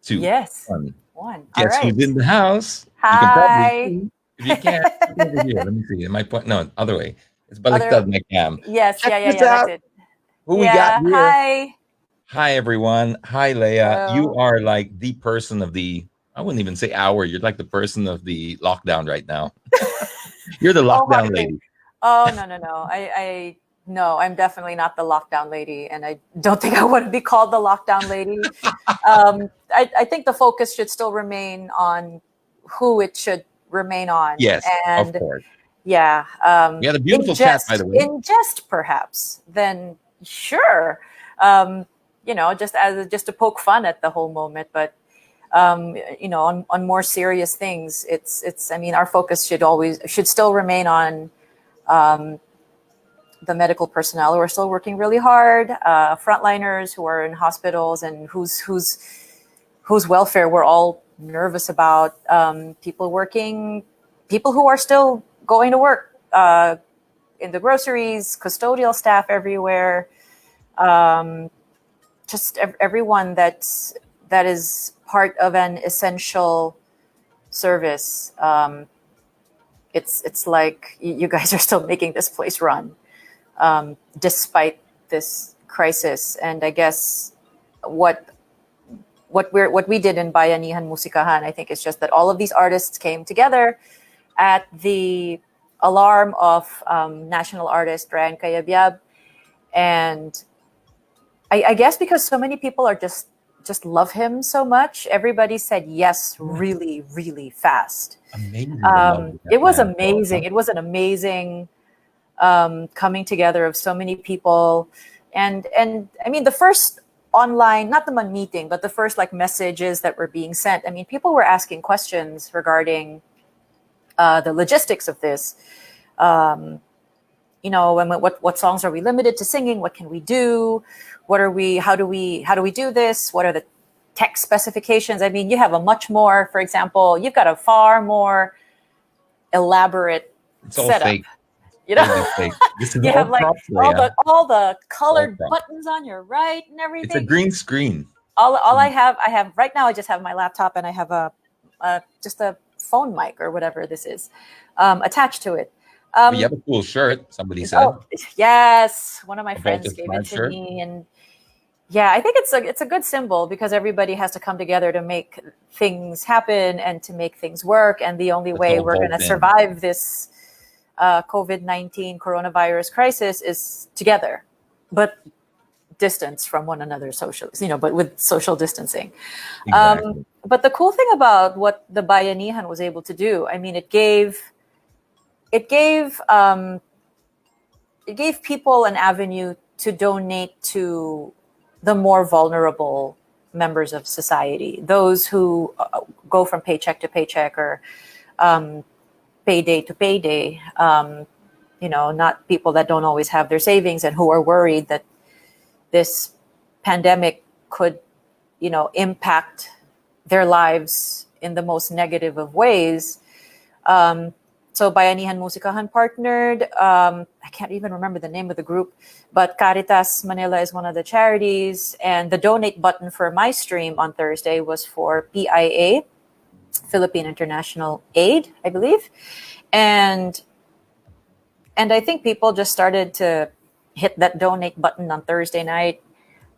two, Yes. one. One. All Guess who's right. in the house? You can probably Hi. see. If you can't, look over here. Let me see. My point. No, other way. It's Other. baliktad my cam. Yes. Check Yeah. Yeah. this Yeah. That's out. it. Who we got Yeah. here? Hi. Hi everyone. Hi Leah. You Hello. are like the person of the. I wouldn't even say hour. You're like the person of the lockdown right now. You're the Oh, lockdown hardly. lady. Oh, no, no, no. No, I'm definitely not the lockdown lady, and I don't think I want to be called the lockdown lady. I think the focus should still remain on who it should remain on, Yes, of and course. yeah, We had a beautiful chat, by the way. in jest, perhaps. Then sure, just to poke fun at the whole moment, but on more serious things, it's. I mean, our focus should still remain on the medical personnel who are still working really hard, frontliners who are in hospitals and whose welfare we're all nervous about. People who are still going to work in the groceries, custodial staff everywhere, just everyone that is part of an essential service. It's like you guys are still making this place run despite this crisis. And I guess what what we did in Bayanihan Musikahan, I think, is just that all of these artists came together at the alarm of national artist Ryan Cayabyab, and I guess because so many people are just love him so much, everybody said yes really, really fast. Amazing the love of It that was man. Oh, amazing. It was an amazing coming together of so many people, and I mean the first online, not the one meeting, but the first like messages that were being sent. I mean, people were asking questions regarding the logistics of this. What songs are we limited to singing? What can we do? What are we? How do we do this? What are the tech specifications? I mean, you have a much more, for example, you've got a far more elaborate it's all setup. fake. You know, Totally fake. This is you all have like props, Leia. all the All colored props. buttons on your right and It's a everything. green screen. All I have right now, I just have my laptop and I have just a phone mic or whatever this is attached to it. But you Um, have a cool shirt, somebody said. oh yes, one of my A friends Baltic gave it Smart to shirt. me, and yeah, I think it's a good symbol because everybody has to come together to make things happen and to make things work. And the only Let's way all we're going vault to in. survive this COVID-19 coronavirus crisis is together, but distance from one another, social, but with social distancing. Exactly. But the cool thing about what the Bayanihan was able to do, I mean, it gave it gave people an avenue to donate to the more vulnerable members of society, those who go from paycheck to paycheck or payday to payday. Not people that don't always have their savings and who are worried that this pandemic could, impact their lives in the most negative of ways. So Bayanihan Musikahan partnered. I can't even remember the name of the group, but Caritas Manila is one of the charities. And the donate button for my stream on Thursday was for PIA, Philippine International Aid, I believe. And I think people just started to hit that donate button on Thursday night.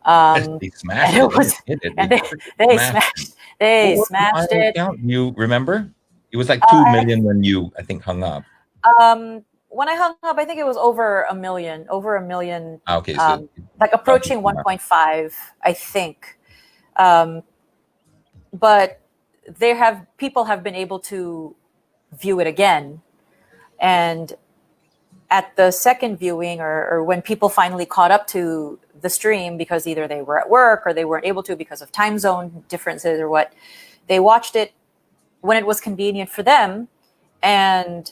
They And smashed it it. They was, didn't hit it. and They freaking they smashed it. smashed, What they was the smashed final it. count? You remember? It was like Uh, 2 million when you, I think, hung up. when I hung up, I think it was over a million, Ah, okay, so like something approaching smart. 1.5, I think. Um, but people have been able to view it again. And at the second viewing, or when people finally caught up to the stream because either they were at work or they weren't able to because of time zone differences or what, they watched it when it was convenient for them, and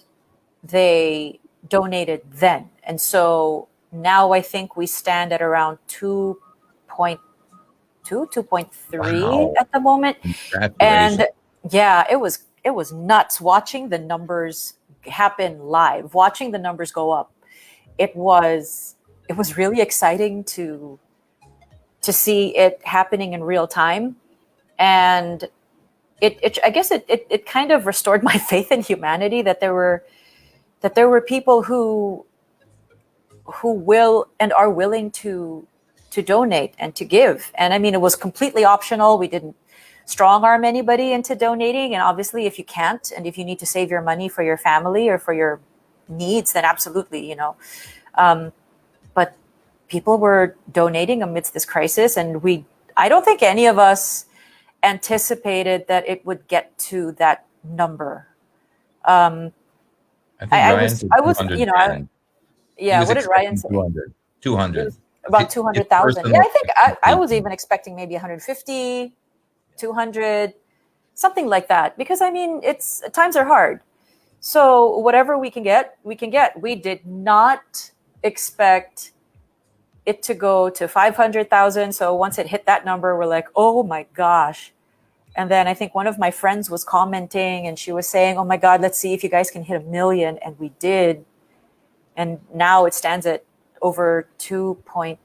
they donated then. And so now I think we stand at around 2.3 Wow. at the moment. Congratulations. And yeah, it was nuts watching the numbers happen live, watching the numbers go up. It was really exciting to see it happening in real time. And I guess it kind of restored my faith in humanity, that there were people who will and are willing to donate and to give. And I mean, it was completely optional. We didn't strong arm anybody into donating. And obviously, if you can't, and if you need to save your money for your family or for your needs, then absolutely, but people were donating amidst this crisis, and I don't think any of us anticipated that it would get to that number. I think Ryan said I was, 200 grand. He yeah. was What did Ryan expecting say? 200. It 200. was about His 200,000. Yeah, personal I think I was expectation. even expecting maybe 150, 200, something like that. Because I mean, times are hard. So whatever we can get, we can get. We did not expect it to go to 500,000. So once it hit that number, we're like, oh my gosh. And then I think one of my friends was commenting, and she was saying, oh my God, let's see if you guys can hit 1 million. And we did. And now it stands at over 2 point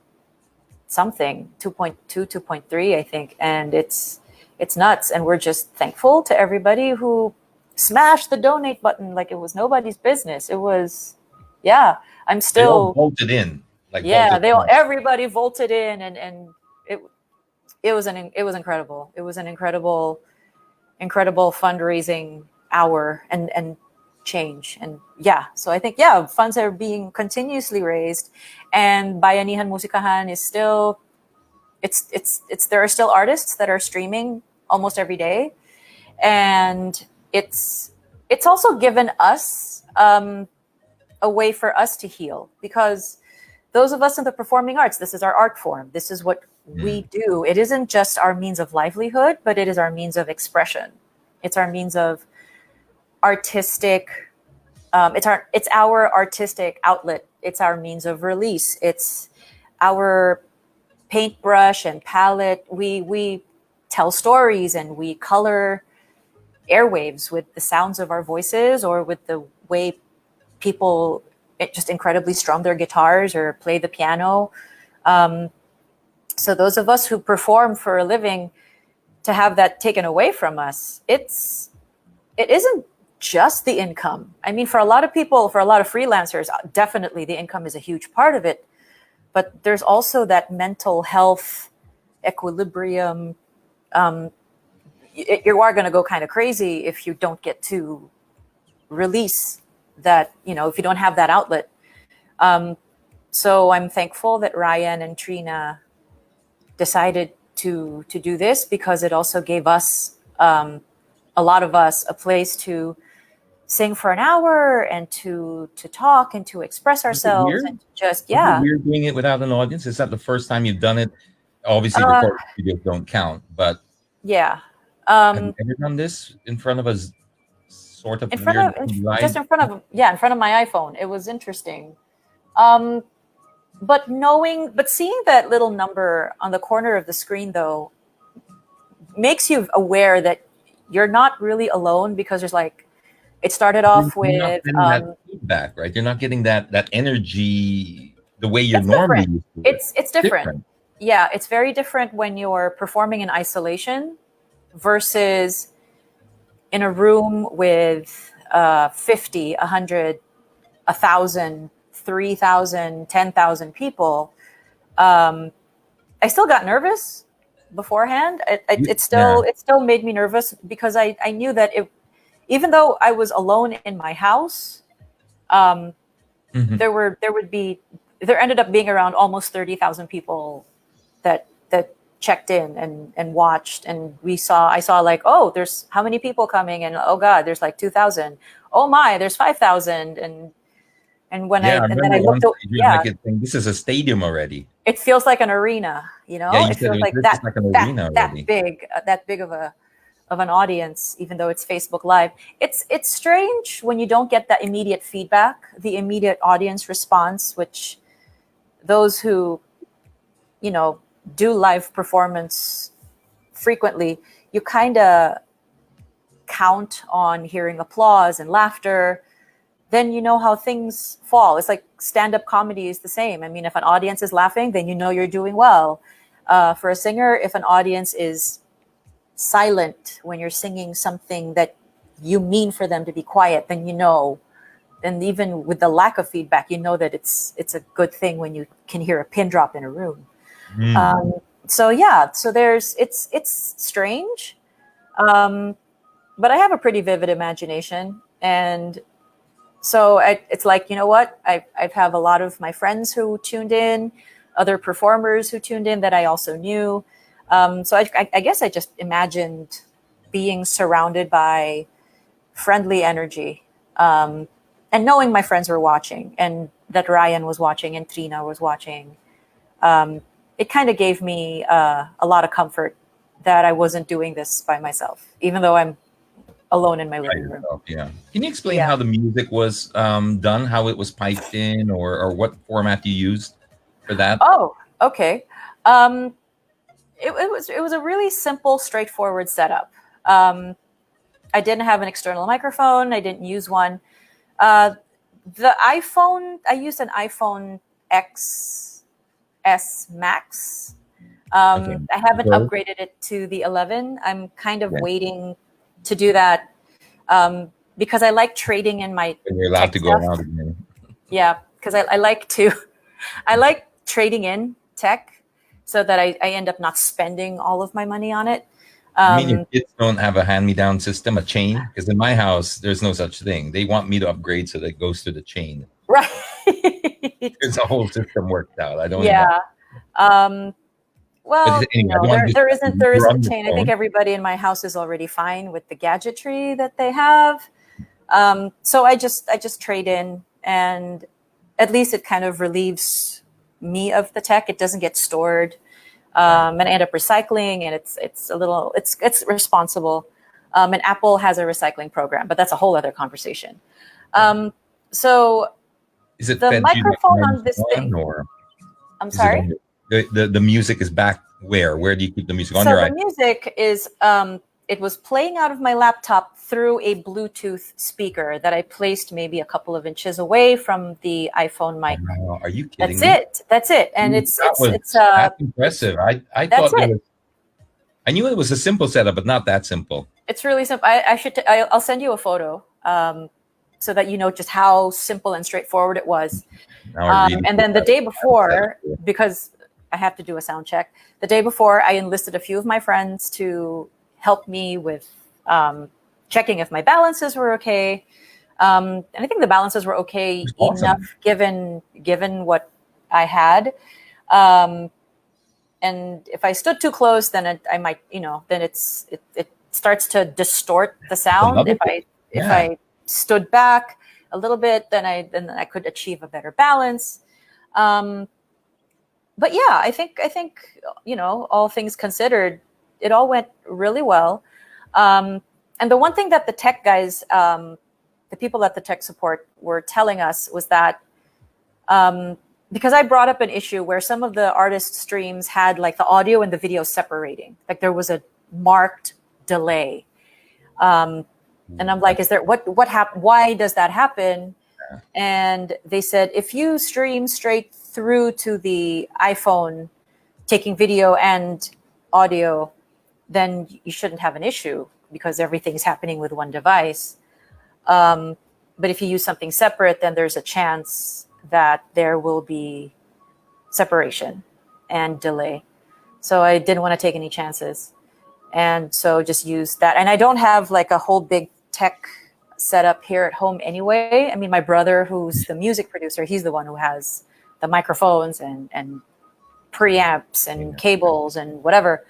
something, 2.2, 2.3, I think. And it's nuts. And we're just thankful to everybody who smashed the donate button like it was nobody's business. It was, yeah, I'm They all still, bolted in, like yeah, bolted in. everybody voted in, and it was incredible. It was an incredible fundraising hour and change. And yeah, so I think, yeah, funds are being continuously raised, and Bayanihan Musikahan is still, there are still artists that are streaming almost every day. And it's also given us a way for us to heal, because those of us in the performing arts, this is our art form. This is what we do. It isn't just our means of livelihood, but it is our means of expression. It's our means of artistic. It's our artistic outlet. It's our means of release. It's our paintbrush and palette. We tell stories, and we color airwaves with the sounds of our voices, or with the way people just incredibly strum their guitars or play the piano. So those of us who perform for a living, to have that taken away from us, it isn't just the income. I mean, for a lot of people, for a lot of freelancers, definitely the income is a huge part of it. But there's also that mental health equilibrium. You are going to go kind of crazy if you don't get to release that, if you don't have that outlet. So I'm thankful that Ryan and Trina decided to do this, because it also gave us, a lot of us, a place to sing for an hour, and to talk, and to express Was it ourselves, weird? and just, Was it yeah. weird doing it without an audience? Is that the first time you've done it? Obviously, Uh, recorded videos don't count, but yeah. have you ever done this in front of a sort of In front weird of, just live? in front of, yeah, in front of my iPhone. It was interesting. But seeing that little number on the corner of the screen, though, makes you aware that you're not really alone, because there's like, it started You're off not with, getting that feedback, right? You're not getting that energy the way you're it's normally different. used to it. It's different. Yeah, it's very different when you're performing in isolation versus in a room with 50, 100, 1,000, 3,000, 10,000 people. I still got nervous beforehand. It Yeah. still made me nervous, because I knew that even though I was alone in my house, Mhm. there ended up being around almost 30,000 people that checked in and watched. And I saw like, oh, there's how many people coming, and oh God, there's like 2,000. Oh my, there's 5,000. Yeah, I And then remember I one looked, stage you're yeah, like, this is a stadium already. it feels like an arena, Yeah, you it said feels like this is like an arena already. that big of an audience, even though it's Facebook Live. It's strange when you don't get that immediate feedback, the immediate audience response, which those who, do live performance frequently, you kind of count on hearing applause and laughter. Then you know how things fall. It's like stand-up comedy is the same. I mean, if an audience is laughing, then you know you're doing well. For a singer, if an audience is silent when you're singing something that you mean for them to be quiet, then and even with the lack of feedback, that it's a good thing when you can hear a pin drop in a room. Mm. So it's strange, but I have a pretty vivid imagination, and so it's like, what, I've have a lot of my friends who tuned in, other performers who tuned in that I also knew. So I guess I just imagined being surrounded by friendly energy, and knowing my friends were watching, and that Ryan was watching and Trina was watching. It kind of gave me a lot of comfort that I wasn't doing this by myself, even though I'm alone in my By living room. yourself, yeah. Can you explain Yeah. how the music was done, how it was piped in, or what format you used for that? Oh, okay. Um, it was a really simple, straightforward setup. I didn't have an external microphone. I didn't use one. Uh, the iPhone, I used an iPhone XS Max. Okay. I haven't Well, upgraded it to the 11. I'm kind of yeah. waiting to do that, because I like trading in my When you're allowed tech to go stuff. around again. Yeah, because I like to, I like trading in tech so that I end up not spending all of my money on it. You mean your Um, kids don't have a hand-me-down system, a chain? Because in my house, there's no such thing. They want me to upgrade so that it goes to the chain. right. There's a whole system worked out. I don't even. Yeah. Um, But well, anyway, I don't want to there distract isn't you. there You're isn't a on your chain. I think phone. everybody in my house is already fine with the gadgetry that they have. So I just trade in, and at least it kind of relieves me of the tech. It doesn't get stored, Right. and I end up recycling, and it's responsible. And Apple has a recycling program, but that's a whole other conversation. Right. Um, so Is it the fed to you like microphone on hands this on, thing. or I'm is it sorry. on the music is back where? Where do you keep the music on So your the iPhone? music is it was playing out of my laptop through a Bluetooth speaker that I placed maybe a couple of inches away from the iPhone mic. Are you kidding That's me? it. That's it. And Dude, it's that it's was it's uh that's it's impressive. I that's thought there it. was. I knew it was a simple setup, but not that simple. It's really simple. I'll send you a photo, so that you know just how simple and straightforward it was. Now I really And feel then the that day I have a setup before, here. because I have to do a sound check, the day before I enlisted a few of my friends to help me with checking if my balances were okay. And I think the balances were okay It's enough awesome. given what I had. Um, and if I stood too close, then I might, then it starts to distort the It's sound. another If thing. Yeah. I stood back a little bit, then I could achieve a better balance. Um, but yeah, I think all things considered, it all went really well. And the one thing that the tech guys, the people at the tech support were telling us was that, because I brought up an issue where some of the artist streams had like the audio and the video separating, like there was a marked delay. Um, and I'm like, That's is there what happened? Why does that happen? yeah. And they said if you stream straight through to the iPhone, taking video and audio, then you shouldn't have an issue because everything's happening with one device. Um, but if you use something separate, then there's a chance that there will be separation and delay. So I didn't want to take any chances. And so just use that. And I don't have like a whole big tech setup here at home anyway. I mean, my brother, who's the music producer, he's the one who has the microphones and preamps and Yeah. cables and whatever.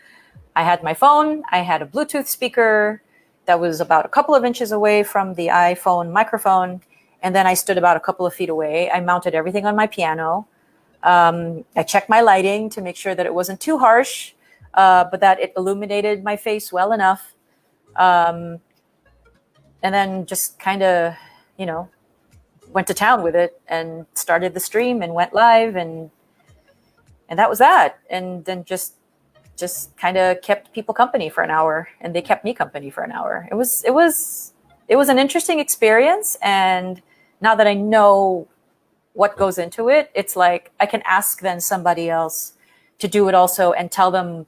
I had my phone, I had a Bluetooth speaker that was about a couple of inches away from the iPhone microphone. And then I stood about a couple of feet away. I mounted everything on my piano. I checked my lighting to make sure that it wasn't too harsh, but that it illuminated my face well enough. Um, and then just kind of, you know, went to town with it and started the stream and went live, and that was that. And then just kind of kept people company for an hour, and they kept me company for an hour. It was an interesting experience, and now that I know what goes into it, it's like I can ask then somebody else to do it also and tell them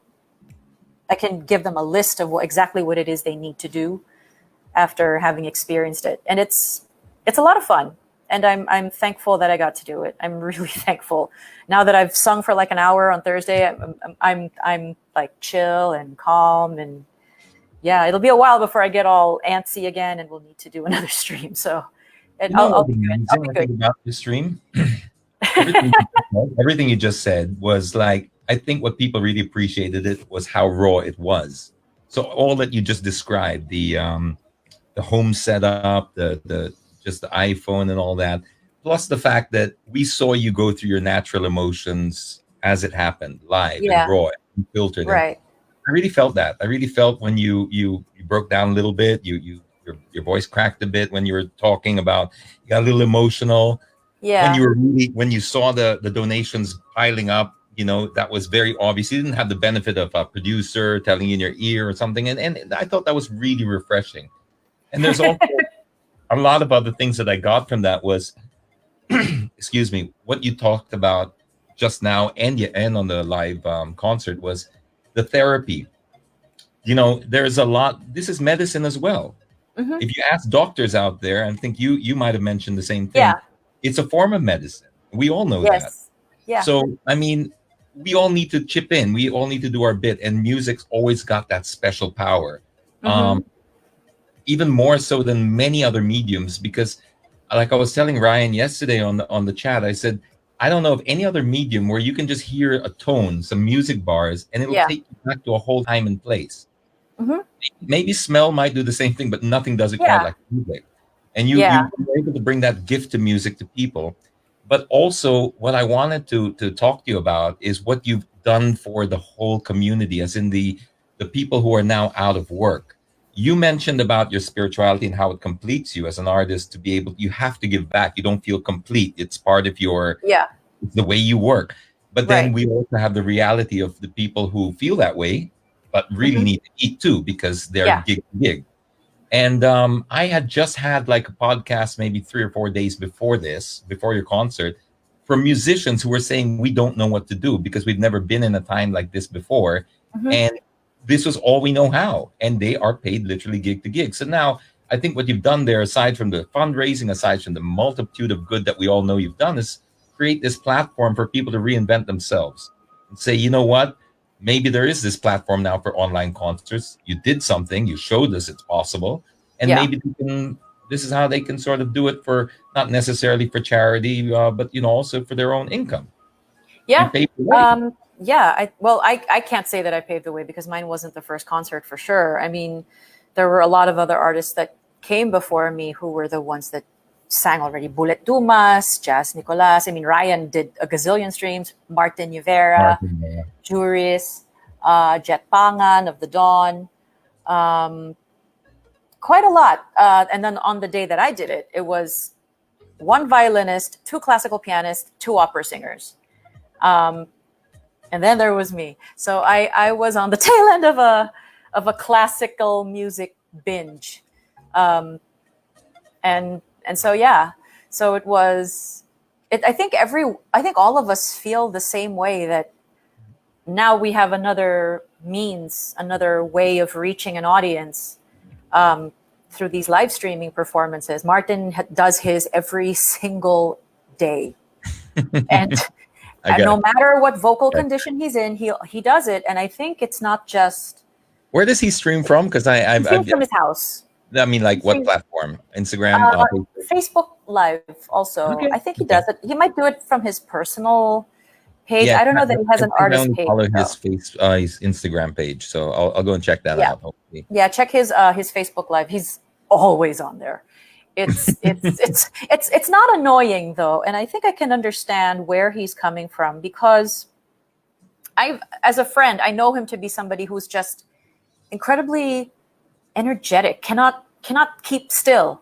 I can give them a list of exactly what it is they need to do after having experienced it, and it's a lot of fun. And I'm thankful that I got to do it. I'm really thankful. Now that I've sung for like an hour on Thursday, I'm like chill and calm, and yeah, it'll be a while before I get all antsy again, and we'll need to do another stream. So You know I'll what be good. I'll amazing be I think good. about this stream? Everything you just said was like, I think what people really appreciated it was how raw it was. So all that you just described, the home setup, the just the iPhone and all that, plus the fact that we saw you go through your natural emotions as it happened, live and Yeah, raw and filtered. And right. I really felt that. I really felt when you broke down a little bit, your voice cracked a bit when you were talking about, you got a little emotional when you Yeah, were really, when you saw the donations piling up. That was very obvious. You didn't have the benefit of a producer telling you in your ear or something, and I thought that was really refreshing. And there's also a lot of other things that I got from that was, excuse me, what you talked about just now, and on the live concert, was the therapy. There's a lot. This is medicine as well. hmm, If you ask doctors out there, I think you might have mentioned the same thing. yeah, It's a form of medicine. We all know that. yes, yeah, So I mean, we all need to chip in. We all need to do our bit, and music's always got that special power. hmm, Um, Even more so than many other mediums, because like I was telling Ryan yesterday on the chat, I said, I don't know of any other medium where you can just hear a tone, some music bars, and it'll yeah, take you back to a whole time and place. hmm, Maybe smell might do the same thing, but nothing does it quite yeah, like music. And you yeah, were able to bring that gift to music to people. But also, what I wanted to talk to you about is what you've done for the whole community, as in the people who are now out of work. You mentioned about your spirituality and how it completes you as an artist, to be able, you have to give back. You don't feel complete. It's part of your, yeah, it's the way you work. But then right. we also have the reality of the people who feel that way, but really Hmm, need to eat too, because they're yeah, gig to gig. And I had just had like a podcast maybe 3 or 4 days before this, before your concert, from musicians who were saying, we don't know what to do because we've never been in a time like this before. hmm, And this was all we know how. And they are paid literally gig to gig. So now I think what you've done there, aside from the fundraising, aside from the multitude of good that we all know you've done, is create this platform for people to reinvent themselves and say, you know what? Maybe there is this platform now for online concerts. You did something, you showed us it's possible, and yeah, maybe this is how they can sort of do it, for not necessarily for charity, but also for their own income. You yeah. pay the way. Yeah, I can't say that I paved the way because mine wasn't the first concert for sure. I mean, there were a lot of other artists that came before me who were the ones that sang already. Bullet Dumas, Jazz Nicolas. I mean, Ryan did a gazillion streams. Martin Rivera, Martin, Juris, Jet Pangan of the Dawn. Um, Quite a lot. And then on the day that I did it, it was one violinist, two classical pianists, two opera singers. Um, and then there was me. So I was on the tail end of a classical music binge, um, and so yeah, so it was. I think all of us feel the same way, that now we have another means, another way of reaching an audience, through these live streaming performances. Martin does his every single day, and I got no it. matter what vocal condition he's in, he does it. And I think it's not just Where does he stream from? Because he streams from his house. I mean, He like what streams platform? Instagram, Facebook? Facebook Live also. Okay, I think he okay. does it. He might do it from his personal page. Yeah, I don't know that he has I an think I artist only page follow though. his Instagram page, so I'll go and check that Yeah, out. Hopefully, yeah. Check his Facebook Live. He's always on there. It's not annoying though, and I think I can understand where he's coming from, because as a friend, I know him to be somebody who's just incredibly energetic, cannot keep still.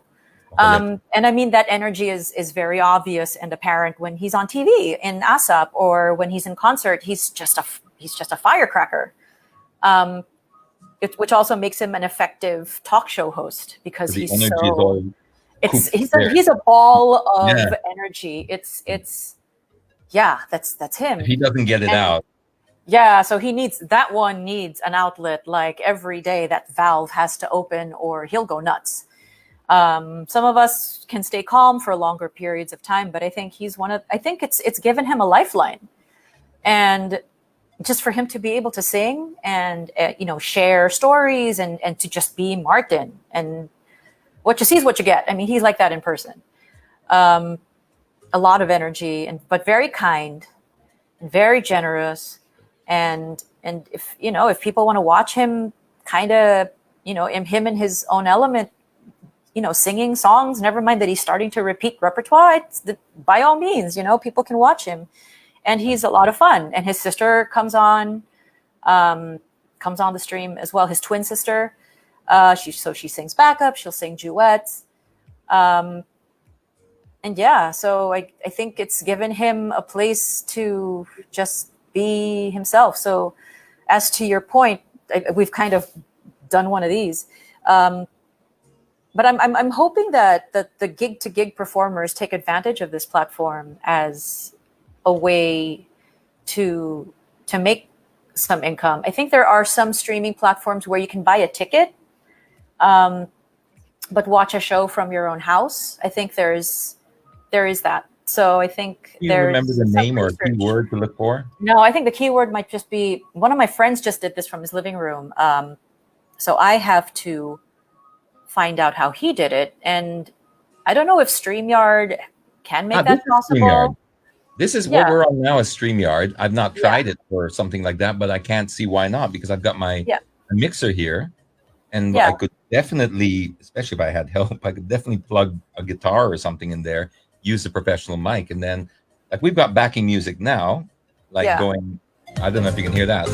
correct. And I mean that energy is very obvious and apparent when he's on TV in ASAP, or when he's in concert. He's just a firecracker. Um, which also makes him an effective talk show host, because The he's energy is so all cooped there. he's a ball of Yeah, energy. It's yeah, that's if him. he doesn't get it And out, Yeah, so that one needs an outlet. Like every day, that valve has to open, or he'll go nuts. Some of us can stay calm for longer periods of time, but I think I think it's given him a lifeline, and just for him to be able to sing and share stories and to just be Martin, and what you see is what you get. I mean, he's like that in person. A lot of energy, but very kind and very generous. And if people want to watch him, kind of, him in his own element, singing songs, never mind that he's starting to repeat repertoire, by all means, people can watch him, and he's a lot of fun. And his sister comes on the stream as well, his twin sister. She sings backup, she'll sing duets. And yeah, so I think it's given him a place to just be himself. So as to your point, we've kind of done one of these. But I'm hoping that the gig to gig performers take advantage of this platform as a way to make some income. I think there are some streaming platforms where you can buy a ticket, but watch a show from your own house. I think there is that. So I think Do you remember the name or keyword to look for? No, I think the keyword might just be, one of my friends just did this from his living room. So I have to find out how he did it. And I don't know if StreamYard can make that possible. StreamYard. This is what we're on now as StreamYard. I've not tried it or something like that, but I can't see why not, because I've got my mixer here, and I could definitely, especially if I had help, I could definitely plug a guitar or something in there, use the professional mic, and then like we've got backing music now, like going, I don't know if you can hear that.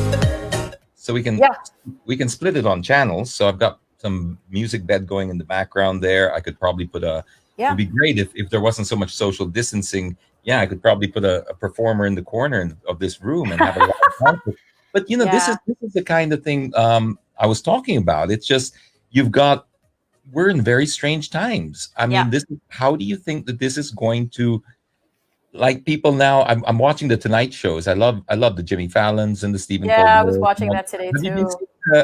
So we can split it on channels. So I've got some music bed going in the background there. I could probably put it would be great if there wasn't so much social distancing. Yeah, I could probably put a performer in the corner of this room and have a lot of conflict. But this is the kind of thing I was talking about. It's just we're in very strange times. I mean, how do you think that this is going to, like, people now? I'm watching the Tonight shows. I love the Jimmy Fallons and the Stephen Colbert. I was watching that today too.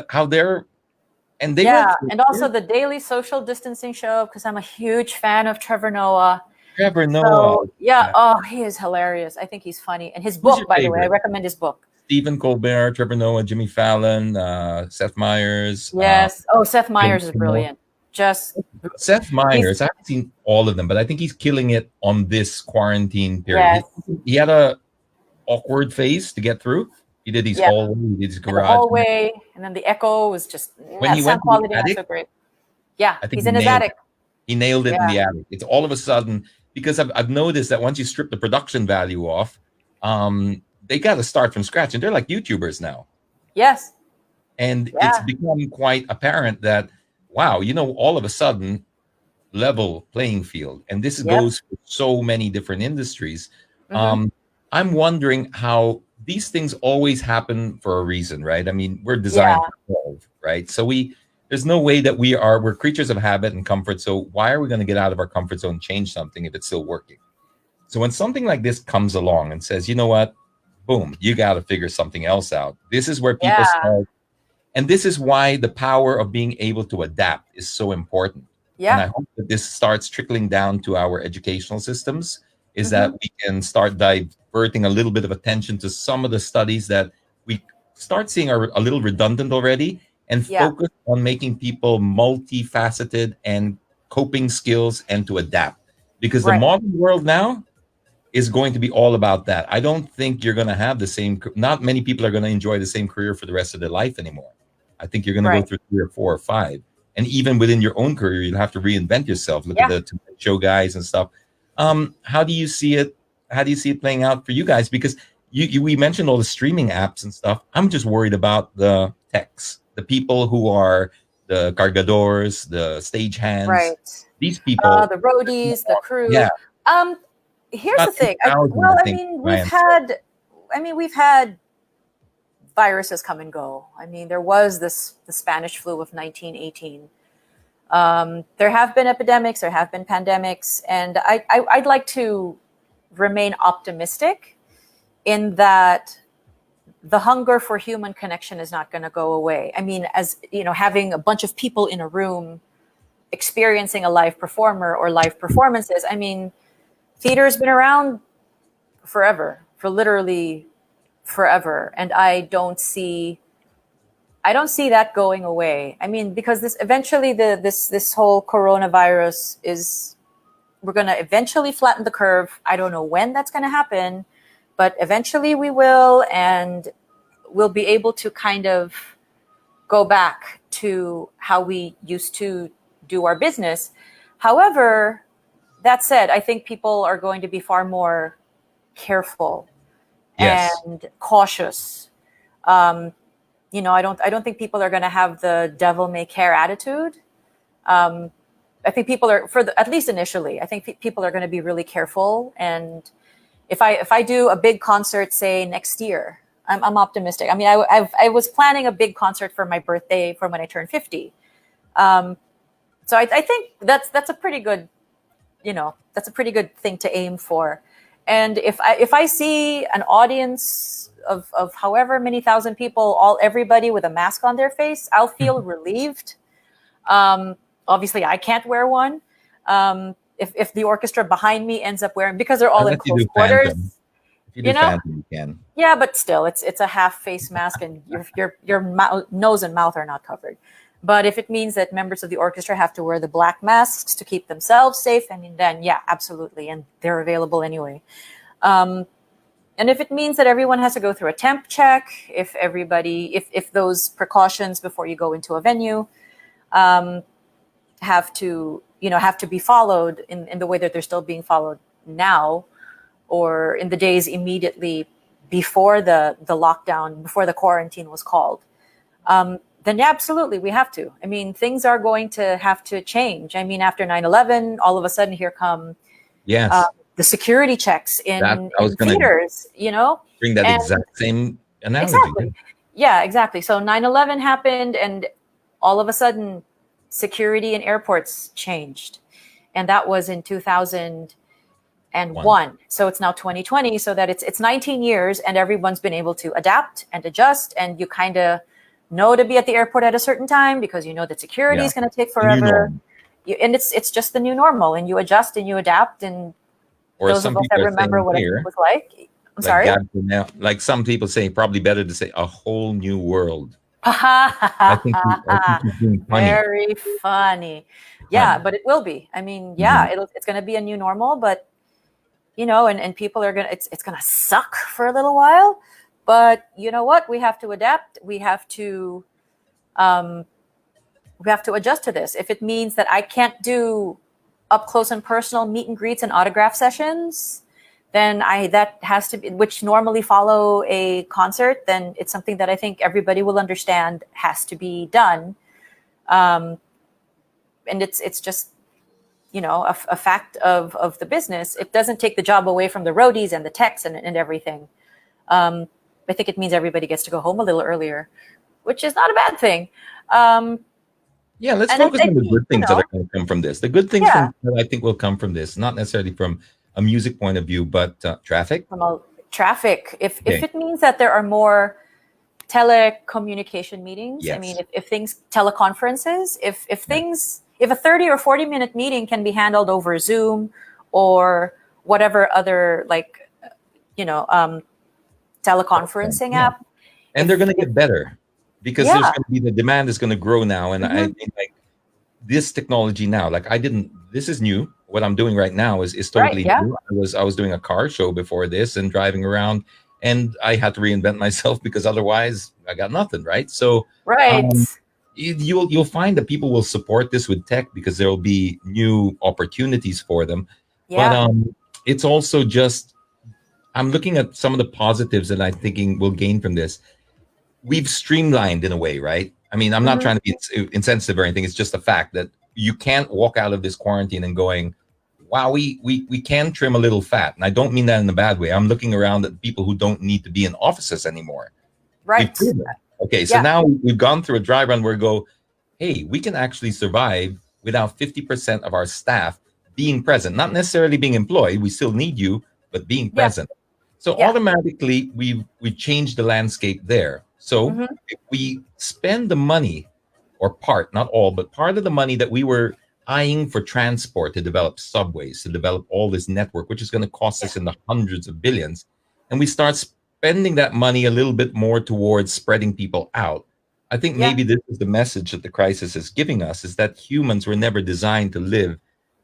How they're and also the Daily Social Distancing show, because I'm a huge fan of Trevor Noah. So, he is hilarious. I think he's funny, and his book, by the way, I recommend his book. Stephen Colbert, Trevor Noah, Jimmy Fallon, Seth Meyers. Yes. Seth Meyers is brilliant. Seth Meyers, I haven't seen all of them, but I think he's killing it on this quarantine period. Yes. He had a awkward phase to get through. He did his hallway, he did his garage. The hallway, and then the echo was just when he went to the attic, so great. Yeah, I think he's in his attic. He nailed it in the attic. It's all of a sudden, because I've noticed that once you strip the production value off, they got to start from scratch, and they're like YouTubers now. Yes. And it's become quite apparent that, wow, all of a sudden, level playing field. And this goes for so many different industries. I'm wondering how these things always happen for a reason, right? I mean, we're designed to evolve, right? So there's no way that we're creatures of habit and comfort. So why are we going to get out of our comfort zone and change something if it's still working? So when something like this comes along and says, you know what, boom, you got to figure something else out. This is where people start. And this is why the power of being able to adapt is so important. Yeah. And I hope that this starts trickling down to our educational systems, is that we can start diverting a little bit of attention to some of the studies that we start seeing are a little redundant already, and focus on making people multifaceted and coping skills and to adapt. Because the modern world now is going to be all about that. I don't think you're going to have not many people are going to enjoy the same career for the rest of their life anymore. I think you're going to go through 3 or 4 or 5. And even within your own career, you'll have to reinvent yourself. Look at the Tonight Show guys and stuff. How do you see it? How do you see it playing out for you guys? Because we mentioned all the streaming apps and stuff. I'm just worried about the techs, the people who are the cargadores, the stagehands. Right. These people. The roadies, the crew. Yeah. Here's the thing. We've had viruses come and go. I mean, there was the Spanish flu of 1918. There have been epidemics, there have been pandemics, and I'd like to remain optimistic in that the hunger for human connection is not going to go away. I mean, as you know, having a bunch of people in a room experiencing a live performer or live performances. I mean, theater's been around forever, for literally forever, and I don't see that going away. I mean, because this eventually this whole coronavirus is, we're going to eventually flatten the curve. I don't know when that's going to happen, but eventually we will, and we'll be able to kind of go back to how we used to do our business. However, that said, I think people are going to be far more careful and cautious. You know, I don't think people are going to have the devil may care attitude. I think people are, at least initially, I think people are going to be really careful. And if I do a big concert, say next year, I'm optimistic. I mean, I was planning a big concert for my birthday from when I turned 50. So I think that's a pretty good, you know, that's a pretty good thing to aim for. And if I see an audience of however many thousand people, everybody with a mask on their face, I'll feel relieved. Obviously, I can't wear one. If the orchestra behind me ends up wearing, because they're all in close quarters. If you do Phantom, you can. Yeah, but still, it's a half face mask, and your nose and mouth are not covered. But if it means that members of the orchestra have to wear the black masks to keep themselves safe, I mean, then yeah, absolutely, and they're available anyway. And if it means that everyone has to go through a temp check, if those precautions before you go into a venue have to be followed in the way that they're still being followed now, or in the days immediately before the lockdown, before the quarantine was called, then yeah, absolutely, we have to. I mean, things are going to have to change. I mean, after 9/11, all of a sudden here come the security checks in theaters, you know? Bring that exact same analogy. Exactly. Yeah, exactly. So 9/11 happened, and all of a sudden security in airports changed. And that was in 2001. So it's now 2020, so that it's 19 years, and everyone's been able to adapt and adjust, and you kind of know to be at the airport at a certain time because you know that security is going to take forever. And it's just the new normal, and you adjust and you adapt. And or those of us that remember what it was like. I'm sorry? Like some people say, probably better to say a whole new world. I think he's being funny. Very funny. Yeah, but it will be. I mean, yeah, it's going to be a new normal, but you know, and people are it's going to suck for a little while, but you know what? We have to adapt. We have to adjust to this. If it means that I can't do up close and personal meet and greets and autograph sessions, then that has to be, which normally follow a concert, then it's something that I think everybody will understand has to be done. And it's just, you know, a fact of the business. It doesn't take the job away from the roadies and the techs and everything. I think it means everybody gets to go home a little earlier, which is not a bad thing. Yeah, let's focus on the good things that are going to come from this. The good things that I think will come from this, not necessarily from a music point of view, but traffic. From traffic. If it means that there are more telecommunication meetings, I mean, if things, teleconferences, if a 30 or 40 minute meeting can be handled over Zoom or whatever other, like, you know, teleconferencing app. And they're going to get better. Because there's going to be, the demand is going to grow now. And I think like this technology now, like this is new. What I'm doing right now is totally new. I was doing a car show before this and driving around, and I had to reinvent myself because otherwise I got nothing. Right. So you'll find that people will support this with tech because there will be new opportunities for them. Yeah. But it's also just, I'm looking at some of the positives that I'm thinking we'll gain from this. We've streamlined in a way, right? I mean, I'm not trying to be insensitive or anything. It's just a fact that you can't walk out of this quarantine and going, wow, we can trim a little fat. And I don't mean that in a bad way. I'm looking around at people who don't need to be in offices anymore. Right. Okay, so now we've gone through a dry run where we go, hey, we can actually survive without 50% of our staff being present, not necessarily being employed. We still need you, but being present. So Yeah. automatically we changed the landscape there. So Hmm. if we spend the money, or part, not all, but part of the money that we were eyeing for transport to develop subways, to develop all this network, which is going to cost Yeah. us in the hundreds of billions, and we start spending that money a little bit more towards spreading people out. I think Yeah. maybe this is the message that the crisis is giving us, is that humans were never designed to live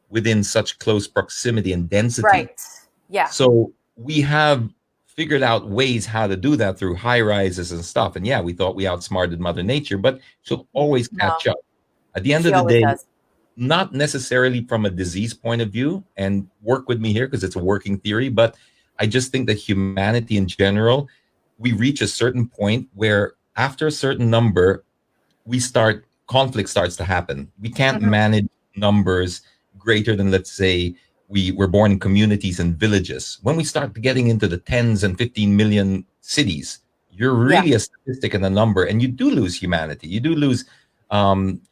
within such close proximity and density. Right. Yeah. So we have figured out ways how to do that through high rises and stuff. And yeah, we thought we outsmarted Mother Nature, but she'll always catch No, up. At the end she of the always day, does. not necessarily from a disease point of view, and work with me here because it's a working theory, but I just think that humanity in general, we reach a certain point where after a certain number, conflict starts to happen. We can't Hmm. manage numbers greater than, let's say, we were born in communities and villages. When we start getting into the tens and 15 million cities, you're Yeah. really a statistic in a number, and you do lose humanity. You do lose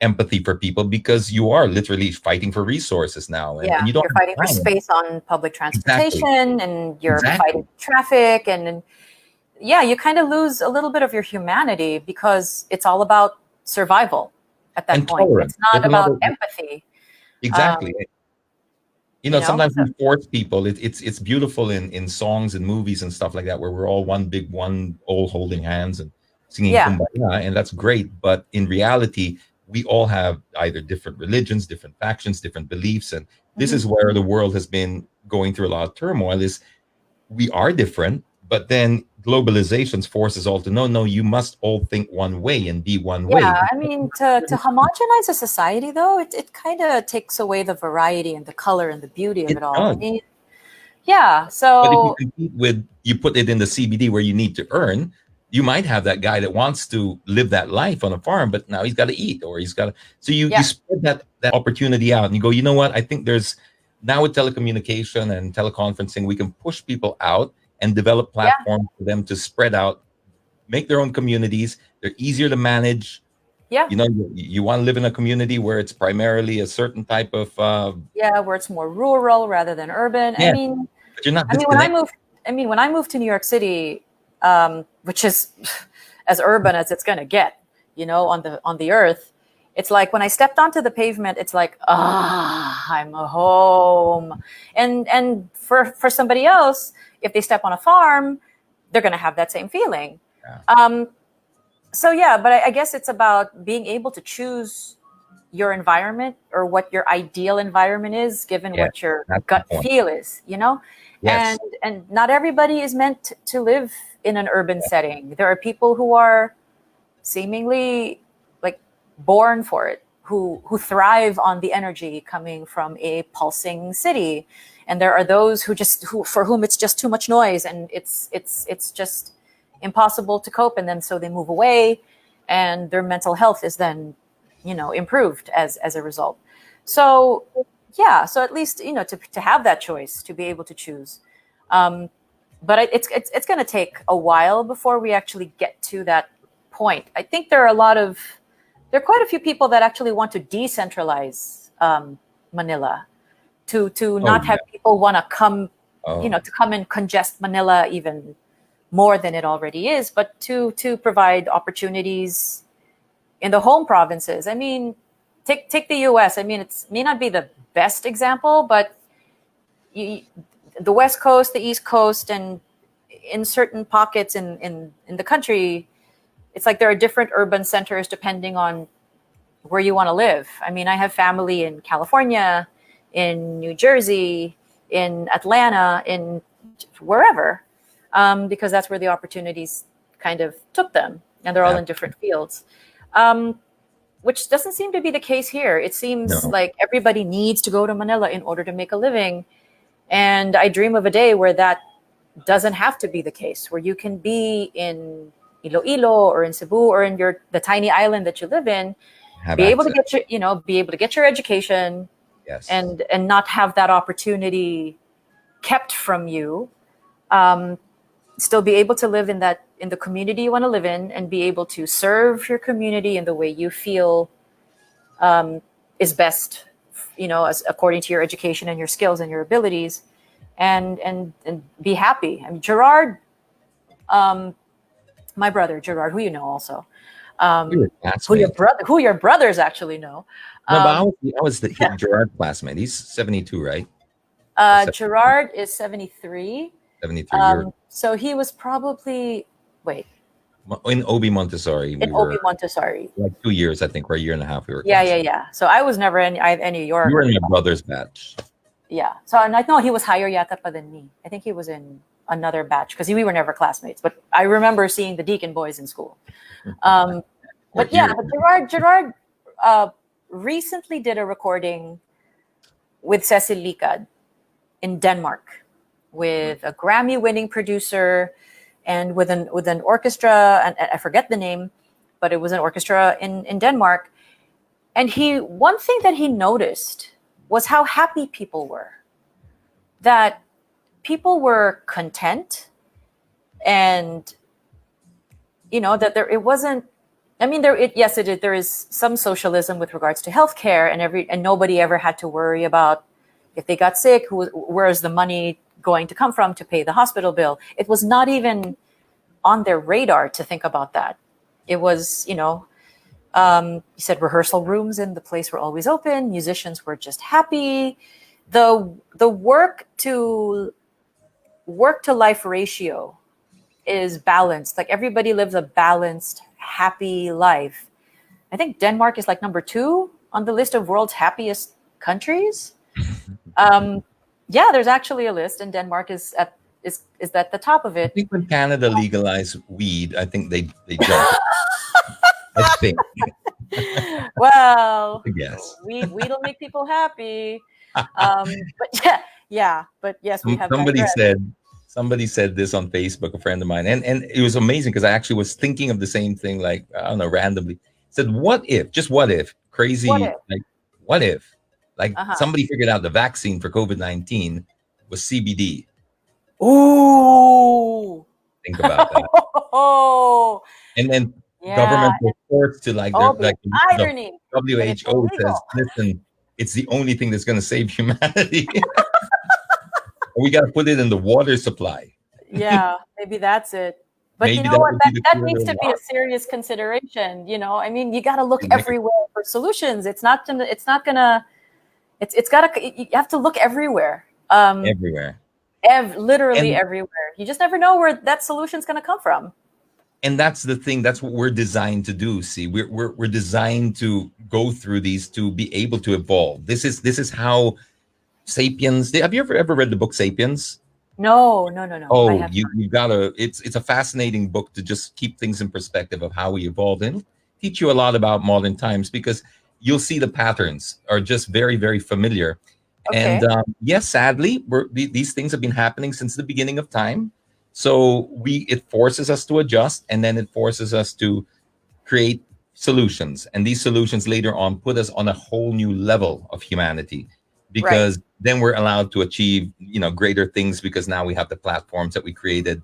empathy for people, because you are literally fighting for resources now, and Yeah. you don't You're fighting for have time. space on public Exactly. transportation, and you're Exactly. fighting traffic, and yeah, you kind of lose a little bit of your humanity because it's all about survival at that And point. It's tolerance. not There's about another. empathy. Exactly. Um, you know, Sometimes so we force people. It's beautiful in songs and movies and stuff like that, where we're all one big one, all holding hands and singing yeah. kumbaya, and that's great. But in reality, we all have either different religions, different factions, different beliefs, and this Hmm. is where the world has been going through a lot of turmoil. Is we are different, but then globalization's forces all to no, you must all think one way and be one way. Yeah, I mean, to homogenize a society, though, it kind of takes away the variety and the color and the beauty of It it all. I does. mean, yeah. But if you So compete with, you put it in the CBD where you need to earn, you might have that guy that wants to live that life on a farm, but now he's got to eat, or he's got to. So you yeah, spread that opportunity out, and you go, you know what? I think there's now, with telecommunication and teleconferencing, we can push people out and develop yeah, platforms for them to spread out, make their own communities. They're easier to manage. yeah, You want to live in a community where it's primarily a certain type of yeah, where it's more rural rather than urban. yeah, but you're not I mean, when I disconnected. moved, when I moved to New York City, which is as urban as it's gonna get, on the earth, it's like when I stepped onto the pavement, it's like, I'm home. And for somebody else, if they step on a farm, they're gonna have that same feeling. Yeah. So yeah, but I guess it's about being able to choose your environment, or what your ideal environment is, given Yeah, what your that's the gut point. feel is. Yes. And not everybody is meant to live in an urban setting. There are people who are seemingly like born for it, who thrive on the energy coming from a pulsing city, and there are those for whom it's just too much noise, and it's just impossible to cope, and then so they move away, and their mental health is then improved as a result. So yeah, so at least to have that choice, to be able to choose. um, but it's going to take a while before we actually get to that point. I think there are quite a few people that actually want to decentralize Manila, to Oh not yeah. have people want to come, Oh to come and congest Manila even more than it already is, but to provide opportunities in the home provinces. I mean, take the U.S. I mean, it may not be the best example, but you, the West Coast, the East Coast, and in certain pockets in the country, it's like there are different urban centers depending on where you want to live. I mean, I have family in California, in New Jersey, in Atlanta, in wherever, because that's where the opportunities kind of took them, and they're all yeah. in different fields. Um, which doesn't seem to be the case here. It seems No. like everybody needs to go to Manila in order to make a living. And I dream of a day where that doesn't have to be the case, where you can be in Iloilo or in Cebu or in the tiny island that you live in, Have be able to access. get be able to get your education, Yes. and not have that opportunity kept from you. Um, Still be able to live in the community you want to live in, and be able to serve your community in the way you feel is best, as according to your education and your skills and your abilities, and be happy. I mean, Gerard, my brother Gerard, who you know also, We were classmates. who your brothers actually know. No, but I was the Gerard classmate. He's 72, right? Gerard is 73. 73. So he was probably In Obi Montessori. Obi Montessori. Like 2 years, I think, or a year and a half. We were. Yeah. So I was never in your. You were in my brother's batch. Yeah. So and I know he was higher yata pa than me. I think he was in another batch because we were never classmates. But I remember seeing the Deacon boys in school. But Gerard recently did a recording with Cecil Licad in Denmark with a Grammy-winning producer and with an orchestra, and I forget the name, but it was an orchestra in Denmark. And one thing that he noticed was how happy people were. That people were content, and that it wasn't. I mean, there is some socialism with regards to healthcare, and nobody ever had to worry about if they got sick, where is the money going to come from to pay the hospital bill. It was not even on their radar to think about that. It was, he said rehearsal rooms in the place were always open. Musicians were just happy. The work to life ratio is balanced. Like everybody lives a balanced, happy life. I think Denmark is like number 2 on the list of world's happiest countries. There's actually a list, and Denmark is at the top of it. I think when Canada legalized weed, I think they jumped. I think. Well, yes. Weed'll make people happy. But yes, we have. Somebody said this on Facebook, a friend of mine, and it was amazing because I actually was thinking of the same thing, like, I don't know, randomly. Said, what if, crazy, what if, somebody figured out the vaccine for COVID-19 was CBD. Ooh. Think about that. Oh. And then government was forced to irony. The WHO says, listen, it's the only thing that's going to save humanity. We got to put it in the water supply. Yeah, maybe that's it. But maybe you know what? That needs to be a serious consideration. I mean, you got to look everywhere for solutions. You have to look everywhere. Everywhere. Literally everywhere. You just never know where that solution's going to come from. And that's the thing. That's what we're designed to do. See, we're designed to go through these to be able to evolve. This is how Sapiens. Have you ever read the book Sapiens? No. Oh, you gotta. It's a fascinating book to just keep things in perspective of how we evolved, and teach you a lot about modern times, because you'll see the patterns are just very, very familiar. Okay. And yes, sadly, these things have been happening since the beginning of time. So it forces us to adjust, and then it forces us to create solutions. And these solutions later on put us on a whole new level of humanity, because then we're allowed to achieve, greater things, because now we have the platforms that we created.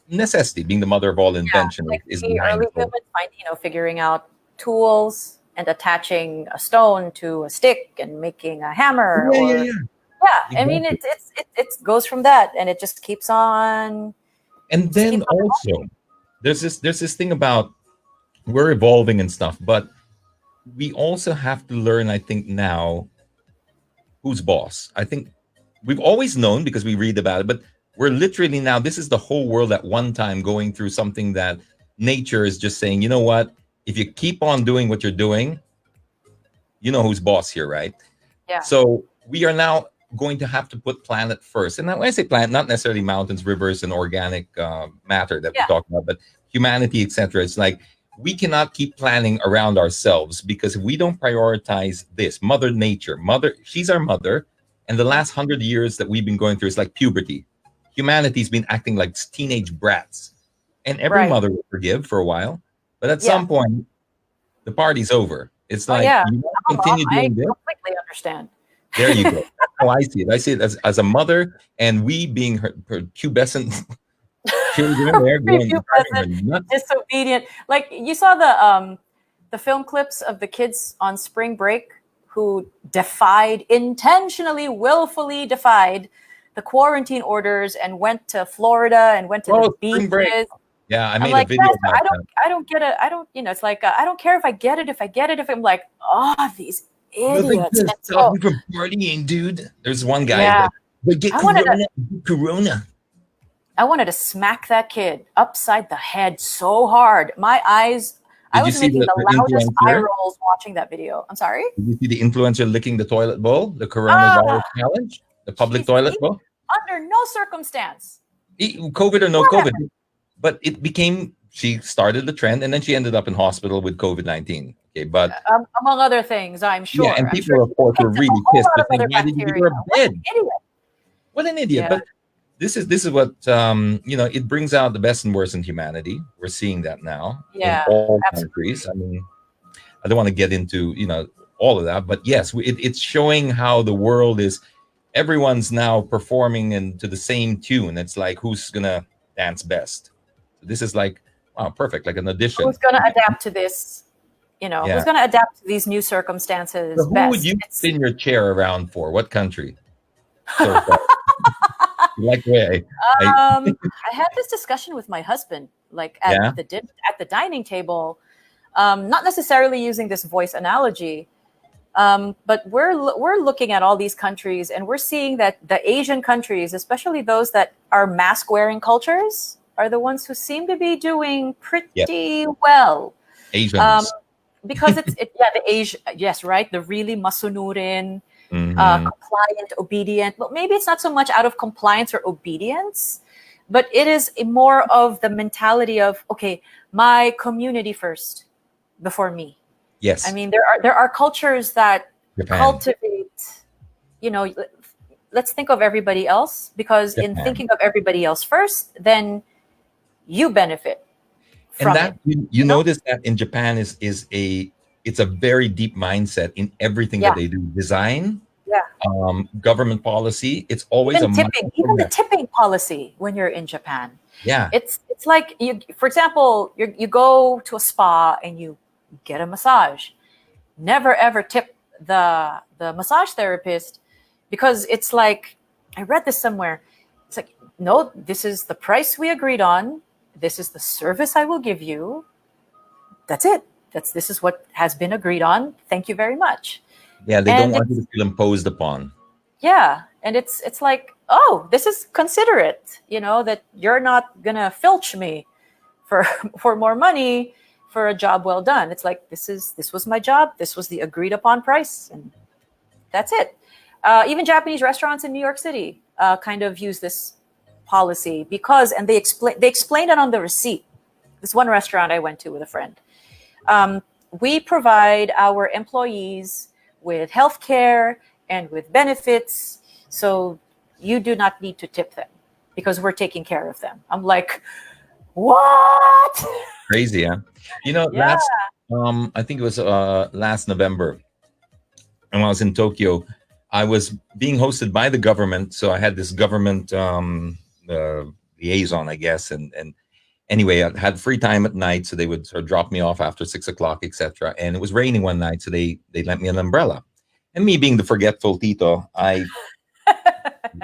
Necessity being the mother of all invention is the early humans figuring out tools and attaching a stone to a stick and making a hammer. Yeah. Exactly. I mean, it goes from that, and it just keeps on. And then also, there's this thing about we're evolving and stuff, but we also have to learn, I think, now who's boss. I think we've always known because we read about it, but we're literally now, this is the whole world at one time going through something that nature is just saying, you know what? If you keep on doing what you're doing, you know who's boss here, right? Yeah. So we are now going to have to put planet first. And when I say planet, not necessarily mountains, rivers, and organic matter that we talk about, but humanity, etc. It's like, we cannot keep planning around ourselves, because if we don't prioritize this, Mother Nature, she's our mother. And the last 100 years that we've been going through is like puberty. Humanity's been acting like teenage brats. And every mother will forgive for a while. But at some point, the party's over. It's like, you want to continue doing this? I completely understand. There you go. That's how I see it. I see it as a mother, and we being her pubescent children, they're going nuts. Disobedient. Like, you saw the film clips of the kids on spring break who intentionally, willfully defied the quarantine orders and went to Florida and went to the spring break. beaches. Yeah, I I'm made like, a video yes, about that. I don't get it. I don't, it's like, I don't care if I get it. If I get it, if I'm like, oh, these Nothing idiots. can And stop so, me from partying, dude. There's one guy yeah, like, but get I wanted to, Corona, get Corona. I wanted to smack that kid upside the head so hard. My eyes, I Did you was see making the the loudest eye influencer? rolls watching that video. I'm sorry. Did you see the influencer licking the toilet bowl? The Ah, coronavirus challenge, the public Jesus. toilet bowl. Under no circumstance. COVID or no Whatever. COVID, but it became. She started the trend, and then she ended up in hospital with COVID-19. Okay, but Among other things, I'm sure. yeah, and I'm people, sure of course, were picked up a really whole pissed. lot They're of saying, other "Why did you give bacteria. her a What an bed? idiot. What an idiot!" Yeah. But this is what it brings out the best and worst in humanity. We're seeing that now in Yeah, all absolutely. countries. I mean, I don't want to get into all of that, but yes, it's showing how the world is. Everyone's now performing into the same tune. It's like who's gonna dance best. This is like, wow, perfect, like an audition. Who's going to adapt to this? Yeah. Who's going to adapt to these new So circumstances who best? would you spin your chair around for? What country? So far, you like the way I had this discussion with my husband, like at yeah. the dining table, not necessarily using this voice analogy, but we're looking at all these countries, and we're seeing that the Asian countries, especially those that are mask wearing cultures, are the ones who seem to be doing pretty well. Asians. Because the Asia, yes, right, the really masunurin, compliant, obedient. Well, maybe it's not so much out of compliance or obedience, but it is more of the mentality of, okay, my community first before me. Yes. I mean, there are cultures that Japan. cultivate, let's think of everybody else, because in Japan. thinking of everybody else first, then you benefit from And that it. you notice that in Japan it's a very deep mindset in everything that they do. Design, government policy. It's always even the tipping policy when you're in Japan. Yeah, it's like for example, you go to a spa and you get a massage. Never ever tip the massage therapist, because it's like, I read this somewhere. It's like, no, this is the price we agreed on. This is the service I will give you. That's it. This is what has been agreed on. Thank you very much. Yeah, they don't want you to feel imposed upon. Yeah, and it's like, oh, this is considerate. That you're not gonna filch me for more money for a job well done. It's like, this was my job. This was the agreed upon price, and that's it. Even Japanese restaurants in New York City kind of use this policy, because, and they explained it on the receipt. This one restaurant I went to with a friend. We provide our employees with health care and with benefits, so you do not need to tip them because we're taking care of them. I'm like, what? Crazy, huh? Last I think it was last November, and when I was in Tokyo, I was being hosted by the government. So I had this government liaison, I guess, and anyway, I had free time at night, so they would sort of drop me off after 6 o'clock, etc. And it was raining one night, so they lent me an umbrella. And me being the forgetful Tito, I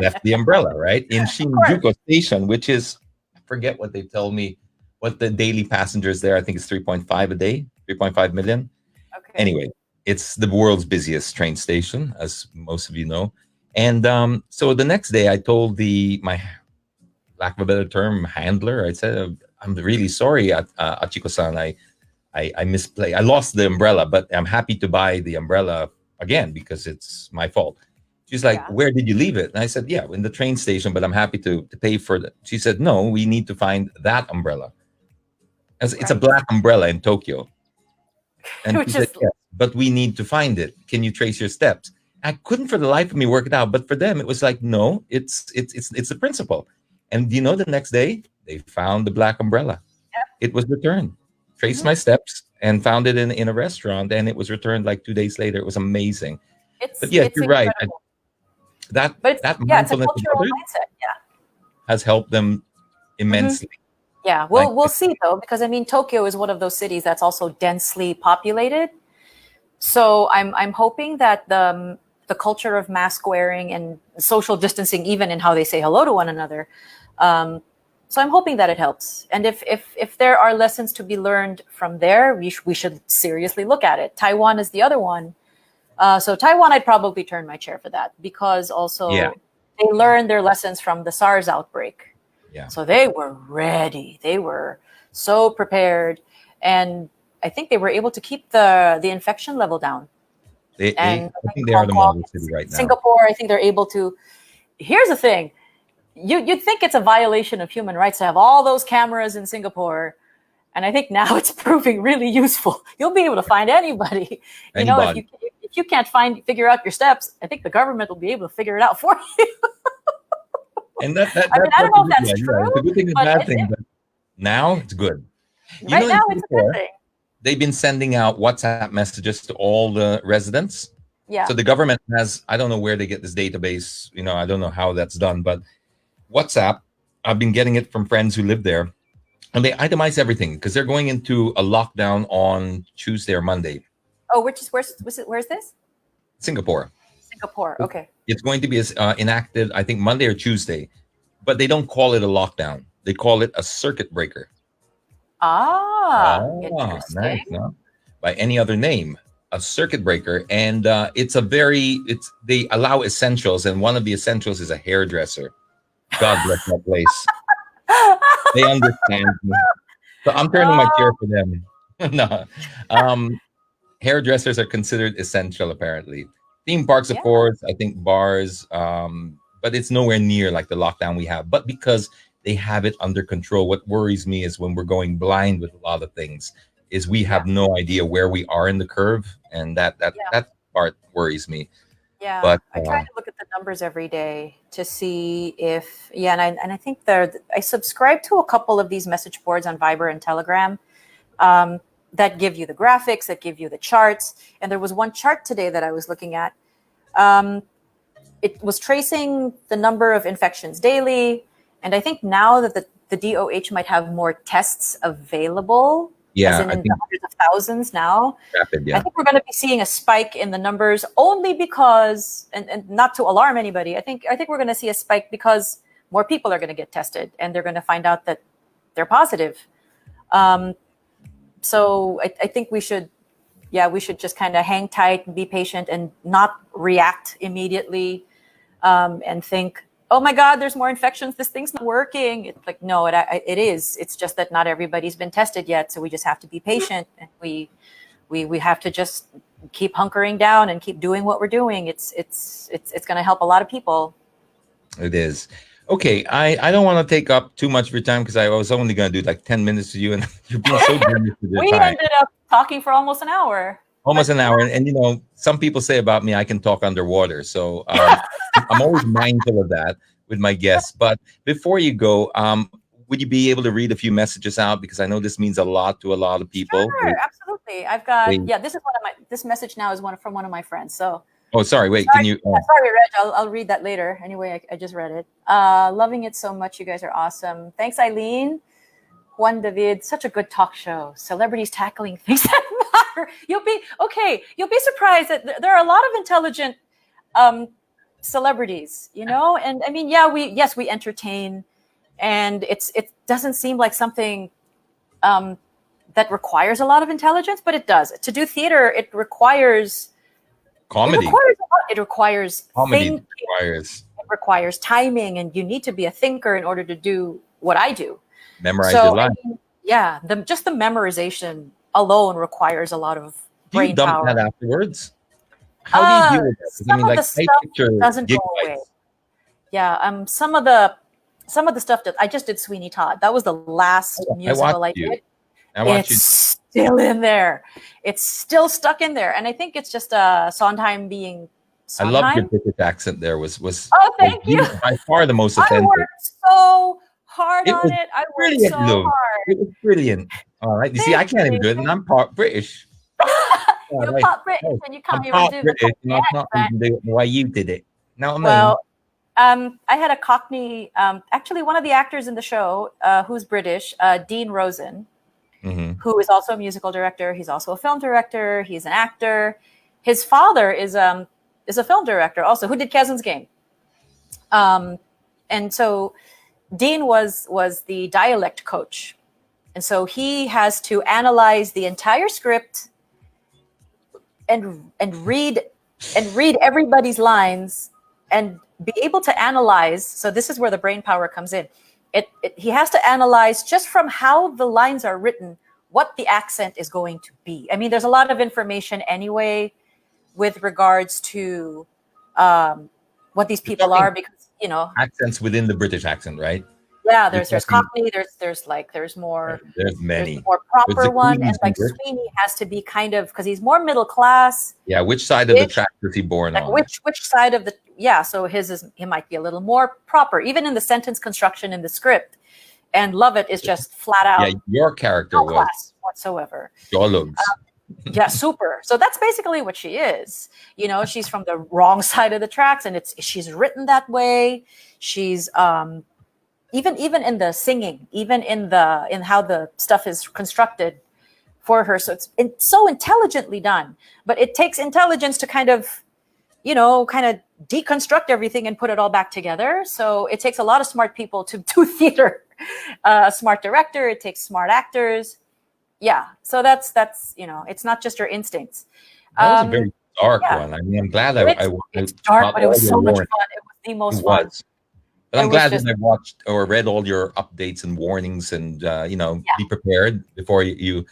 left the umbrella right in Shinjuku Station, which is, I forget what they told me, what the daily passengers there. I think it's 3.5 a day, 3.5 million. Okay. Anyway, it's the world's busiest train station, as most of you know. And so the next day, I told my, lack of a better term, handler. I said, "I'm really sorry, Achiko-san. I misplayed. I lost the umbrella, but I'm happy to buy the umbrella again because it's my fault." She's like, "Where did you leave it?" And I said, "Yeah, in the train station, but I'm happy to pay for it." She said, "No, we need to find that umbrella. It's a black umbrella in Tokyo." And she said, "Yes, but we need to find it. Can you trace your steps?" I couldn't for the life of me work it out, but for them, it was like, no, it's the principle. And the next day they found the black umbrella. Yep. It was returned. Traced my steps and found it in a restaurant, and it was returned like 2 days later. It was amazing. But yes, you're right. That it's a cultural mindset. Yeah, has helped them immensely. Yeah, we'll see though, because I mean, Tokyo is one of those cities that's also densely populated. So I'm hoping that the culture of mask wearing and social distancing, even in how they say hello to one another. So I'm hoping that it helps. And if there are lessons to be learned from there, we should seriously look at it. Taiwan is the other one. So Taiwan, I'd probably turn my chair for that, because also they learned their lessons from the SARS outbreak. Yeah. So they were ready. They were so prepared. And I think they were able to keep the infection level down. I think they are the model city right now. Singapore, I think they're able to. Here's the thing. You'd think it's a violation of human rights to have all those cameras in Singapore. And I think now it's proving really useful. You'll be able to find anybody. You know, if you can't figure out your steps, I think the government will be able to figure it out for you. And I mean, I don't know if that's true. It's a good thing and bad thing, but now it's good. Right now it's a good thing. They've been sending out WhatsApp messages to all the residents. Yeah. So the government has, I don't know where they get this database. You know, I don't know how that's done, but WhatsApp, I've been getting it from friends who live there, and they itemize everything because they're going into a lockdown on Tuesday or Monday. Oh, where's this? Singapore. Singapore. Okay. It's going to be enacted, I think, Monday or Tuesday, but they don't call it a lockdown. They call it a circuit breaker. Interesting. Nice, no? By any other name, a circuit breaker, and they allow essentials, and one of the essentials is a hairdresser. God bless that place. They understand me. So I'm turning my chair for them. No. Hairdressers are considered essential, apparently. Theme parks, of course, I think bars, but it's nowhere near like the lockdown we have. But because they have it under control, what worries me is when we're going blind with a lot of things, is we have no idea where we are in the curve, and that part worries me. Yeah, but I try to look at the numbers every day to see if and I think I subscribe to a couple of these message boards on Viber and Telegram that give you the graphics, that give you the charts. And there was one chart today that I was looking at. It was tracing the number of infections daily, and I think now that the DOH might have more tests available. Yeah, as in the hundreds of thousands now. Rapid, yeah. I think we're going to be seeing a spike in the numbers only because, and not to alarm anybody, I think we're going to see a spike because more people are going to get tested and they're going to find out that they're positive. So I think we should just kind of hang tight and be patient and not react immediately and think, oh my God, there's more infections. This thing's not working. It's like, no, it is. It's just that not everybody's been tested yet. So we just have to be patient, and we have to just keep hunkering down and keep doing what we're doing. It's going to help a lot of people. It is. Okay, I don't want to take up too much of your time because I was only going to do like 10 minutes to you, and you're being so generous with your we time. Ended up talking for almost an hour. Almost an hour. And, you know, some people say about me, I can talk underwater. So I'm always mindful of that with my guests. But before you go, would you be able to read a few messages out? Because I know this means a lot to a lot of people. Sure, absolutely. I've got, this message now is from one of my friends. So. Oh, sorry. Wait, sorry, can you? Sorry, Reg. I'll read that later. Anyway, I just read it. Loving it so much. You guys are awesome. Thanks, Eileen. Juan David, such a good talk show. Celebrities tackling things that matter. You'll be surprised that there are a lot of intelligent celebrities, you know? And I mean, we entertain, and it doesn't seem like something that requires a lot of intelligence, but it does. To do theater, it requires comedy. It requires comedy. Thinking. It requires timing, and you need to be a thinker in order to do what I do. Memorize your line. Just the memorization alone requires a lot of brain you dump power. that afterwards? How do you deal with that? Some of the stuff doesn't go away. Yeah, some of the stuff that I just did Sweeney Todd. That was the last musical I did. It's still in there. It's still stuck in there, and I think it's just Sondheim being. Sondheim. I love your British accent. There was. Oh, thank you. By far the most authentic. I worked so hard on it. I worked so hard. It was brilliant. All right. You see, I can't even do it, and I'm part British. You're part British, and you can't even do it. I'm not even do it the way you did it. No, I had a Cockney. Actually, one of the actors in the show, who's British, Dean Rosen, who is also a musical director. He's also a film director. He's an actor. His father is is a film director also who did Kezin's Game. And so Dean was the dialect coach. And so he has to analyze the entire script and read everybody's lines and be able to analyze. So this is where the brain power comes in. He has to analyze just from how the lines are written what the accent is going to be. I mean, there's a lot of information anyway with regards to what these people are, because accents within the British accent, right? Yeah, there's Cockney, there's more, there's many. There's a more proper one, and like Sweeney has to be kind of, because he's more middle class. Yeah, which side of the track was he born on? Which side of the so he might be a little more proper, even in the sentence construction in the script. And Lovett is just flat out. Yeah, your character no class whatsoever. Yeah, super. So that's basically what she is. She's from the wrong side of the tracks, and she's written that way. She's even in the singing, even in how the stuff is constructed for her. So it's so intelligently done, but it takes intelligence to kind of deconstruct everything and put it all back together. So it takes a lot of smart people to do theater. A smart director, it takes smart actors. Yeah. So that's it's not just your instincts. That was a very dark one. I mean, I'm glad it's dark, but it was so much fun. It was the most fun. But I'm glad that I watched or read all your updates and warnings, and be prepared before you.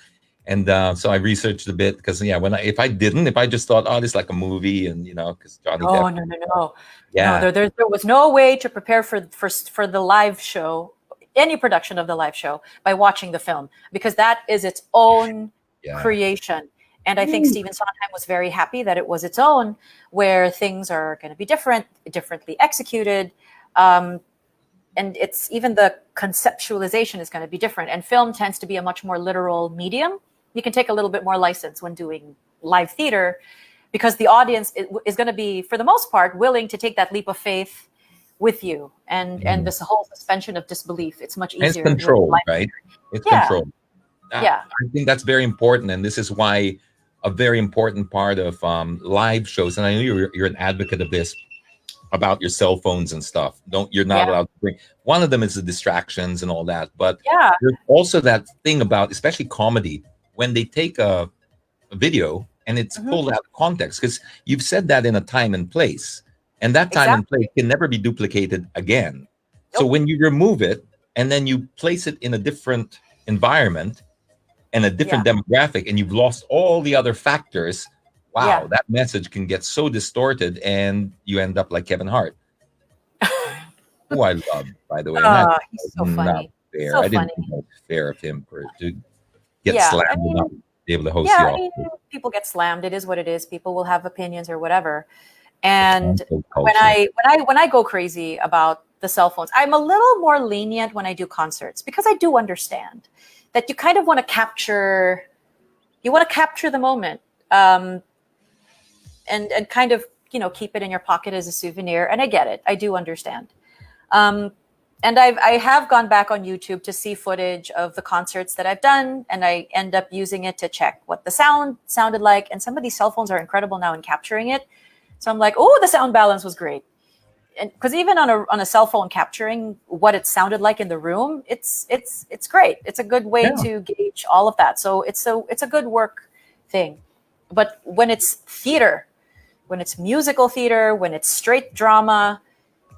And so I researched a bit, because if I just thought, oh, this is like a movie, and because Johnny Depp. No. Yeah, there was no way to prepare for the live show, any production of the live show, by watching the film, because that is its own creation. And I think Stephen Sondheim was very happy that it was its own, where things are going to be differently executed. And it's even the conceptualization is going to be different. And film tends to be a much more literal medium. You can take a little bit more license when doing live theater, because the audience is going to be, for the most part, willing to take that leap of faith with you. And this whole suspension of disbelief, it's much easier. It's controlled, right? It's controlled. I think that's very important. And this is why a very important part of live shows, and I know you're an advocate of this, about your cell phones and stuff. You're not allowed to bring. One of them is the distractions and all that. But there's also that thing about, especially comedy, when they take a video and it's pulled out of context, because you've said that in a time and place, and that time and place can never be duplicated again. So when you remove it and then you place it in a different environment and a different demographic, and you've lost all the other factors, wow, that message can get so distorted, and you end up like Kevin Hart, who I love, by the way. He's so funny. Fair. So I didn't think it was fair of him to get slammed and not be able to host the office. People get slammed. It is what it is. People will have opinions or whatever. And when I go crazy about the cell phones, I'm a little more lenient when I do concerts, because I do understand that you kind of want to capture the moment. And kind of, keep it in your pocket as a souvenir. And I get it. I do understand. And I have gone back on YouTube to see footage of the concerts that I've done, and I end up using it to check what the sound sounded like. And some of these cell phones are incredible now in capturing it. So I'm like, oh, the sound balance was great. And because even on a cell phone capturing what it sounded like in the room, it's great. It's a good way to gauge all of that. So it's a good work thing. But when it's theater, when it's musical theater, when it's straight drama,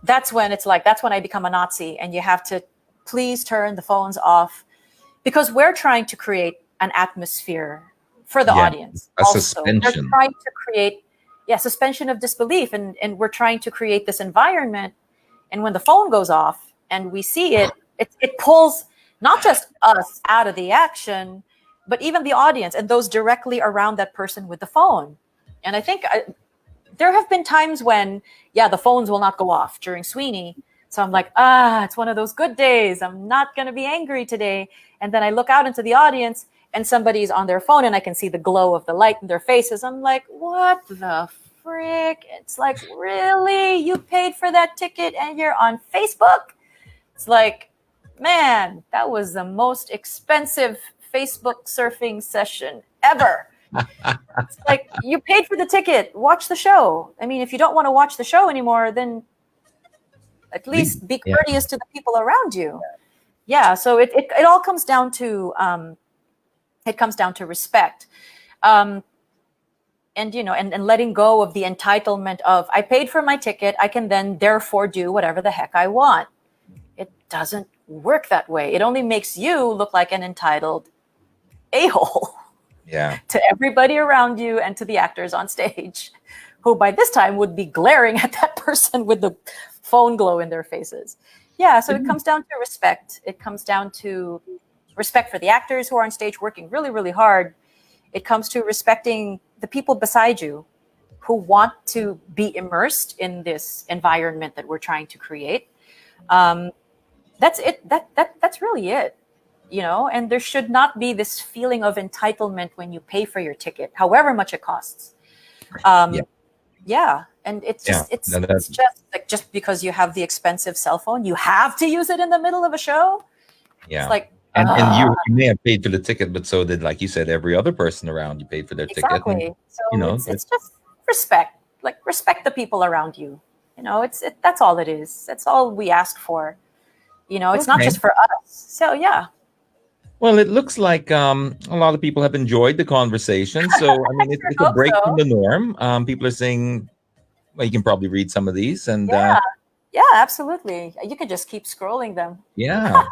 that's when I become a Nazi, and you have to please turn the phones off, because we're trying to create an atmosphere for the audience. Suspension. We're trying to create suspension of disbelief, and we're trying to create this environment. And when the phone goes off and we see it pulls not just us out of the action, but even the audience and those directly around that person with the phone. And I think there have been times when, the phones will not go off during Sweeney. So I'm like, it's one of those good days. I'm not going to be angry today. And then I look out into the audience and somebody's on their phone, and I can see the glow of the light in their faces. I'm like, what the frick? It's like, really? You paid for that ticket and you're on Facebook? It's like, man, that was the most expensive Facebook surfing session ever. It's like, you paid for the ticket, watch the show. I mean, if you don't want to watch the show anymore, then at least be Yeah. courteous to the people around you. Yeah. So it all comes down to respect. And and letting go of the entitlement of, I paid for my ticket, I can then therefore do whatever the heck I want. It doesn't work that way. It only makes you look like an entitled a-hole. Yeah. To everybody around you and to the actors on stage, who by this time would be glaring at that person with the phone glow in their faces. Yeah, so it comes down to respect. It comes down to respect for the actors who are on stage working really, really hard. It comes to respecting the people beside you who want to be immersed in this environment that we're trying to create. That's it. That's really it. And there should not be this feeling of entitlement when you pay for your ticket, however much it costs. Yeah. And it's just it's just like, just because you have the expensive cell phone, you have to use it in the middle of a show. Yeah. It's like, and you may have paid for the ticket, but so did, like you said, every other person around you paid for their ticket. And, so it's just respect. Like, respect the people around you. That's all it is. That's all we ask for. It's not just for us. So yeah. Well, it looks like a lot of people have enjoyed the conversation. So, I mean, it's a break from the norm. People are saying, well, you can probably read some of these. And yeah, absolutely. You can just keep scrolling them. Yeah.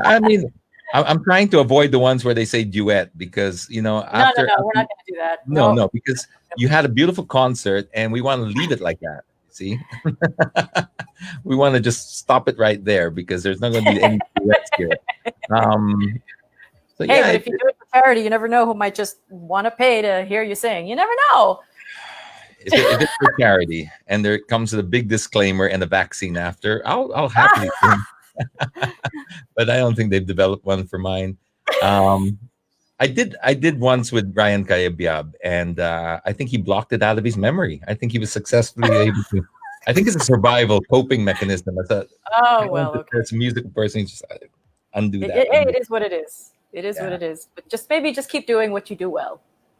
I mean, I'm trying to avoid the ones where they say duet because, no, we're not going to do that. No, because you had a beautiful concert and we want to leave it like that. See? We want to just stop it right there because there's not going to be any duets here. But if you do it for charity, you never know who might just want to pay to hear you sing. You never know. If it's for charity and there comes a big disclaimer and a vaccine after, I'll happily sing. But I don't think they've developed one for mine. I did once with Brian Cayabyab, and I think he blocked it out of his memory. I think he was successfully able to. I think it's a survival coping mechanism. I thought, as a musical person, you just undo that. It is what it is. It is what it is. But maybe keep doing what you do well.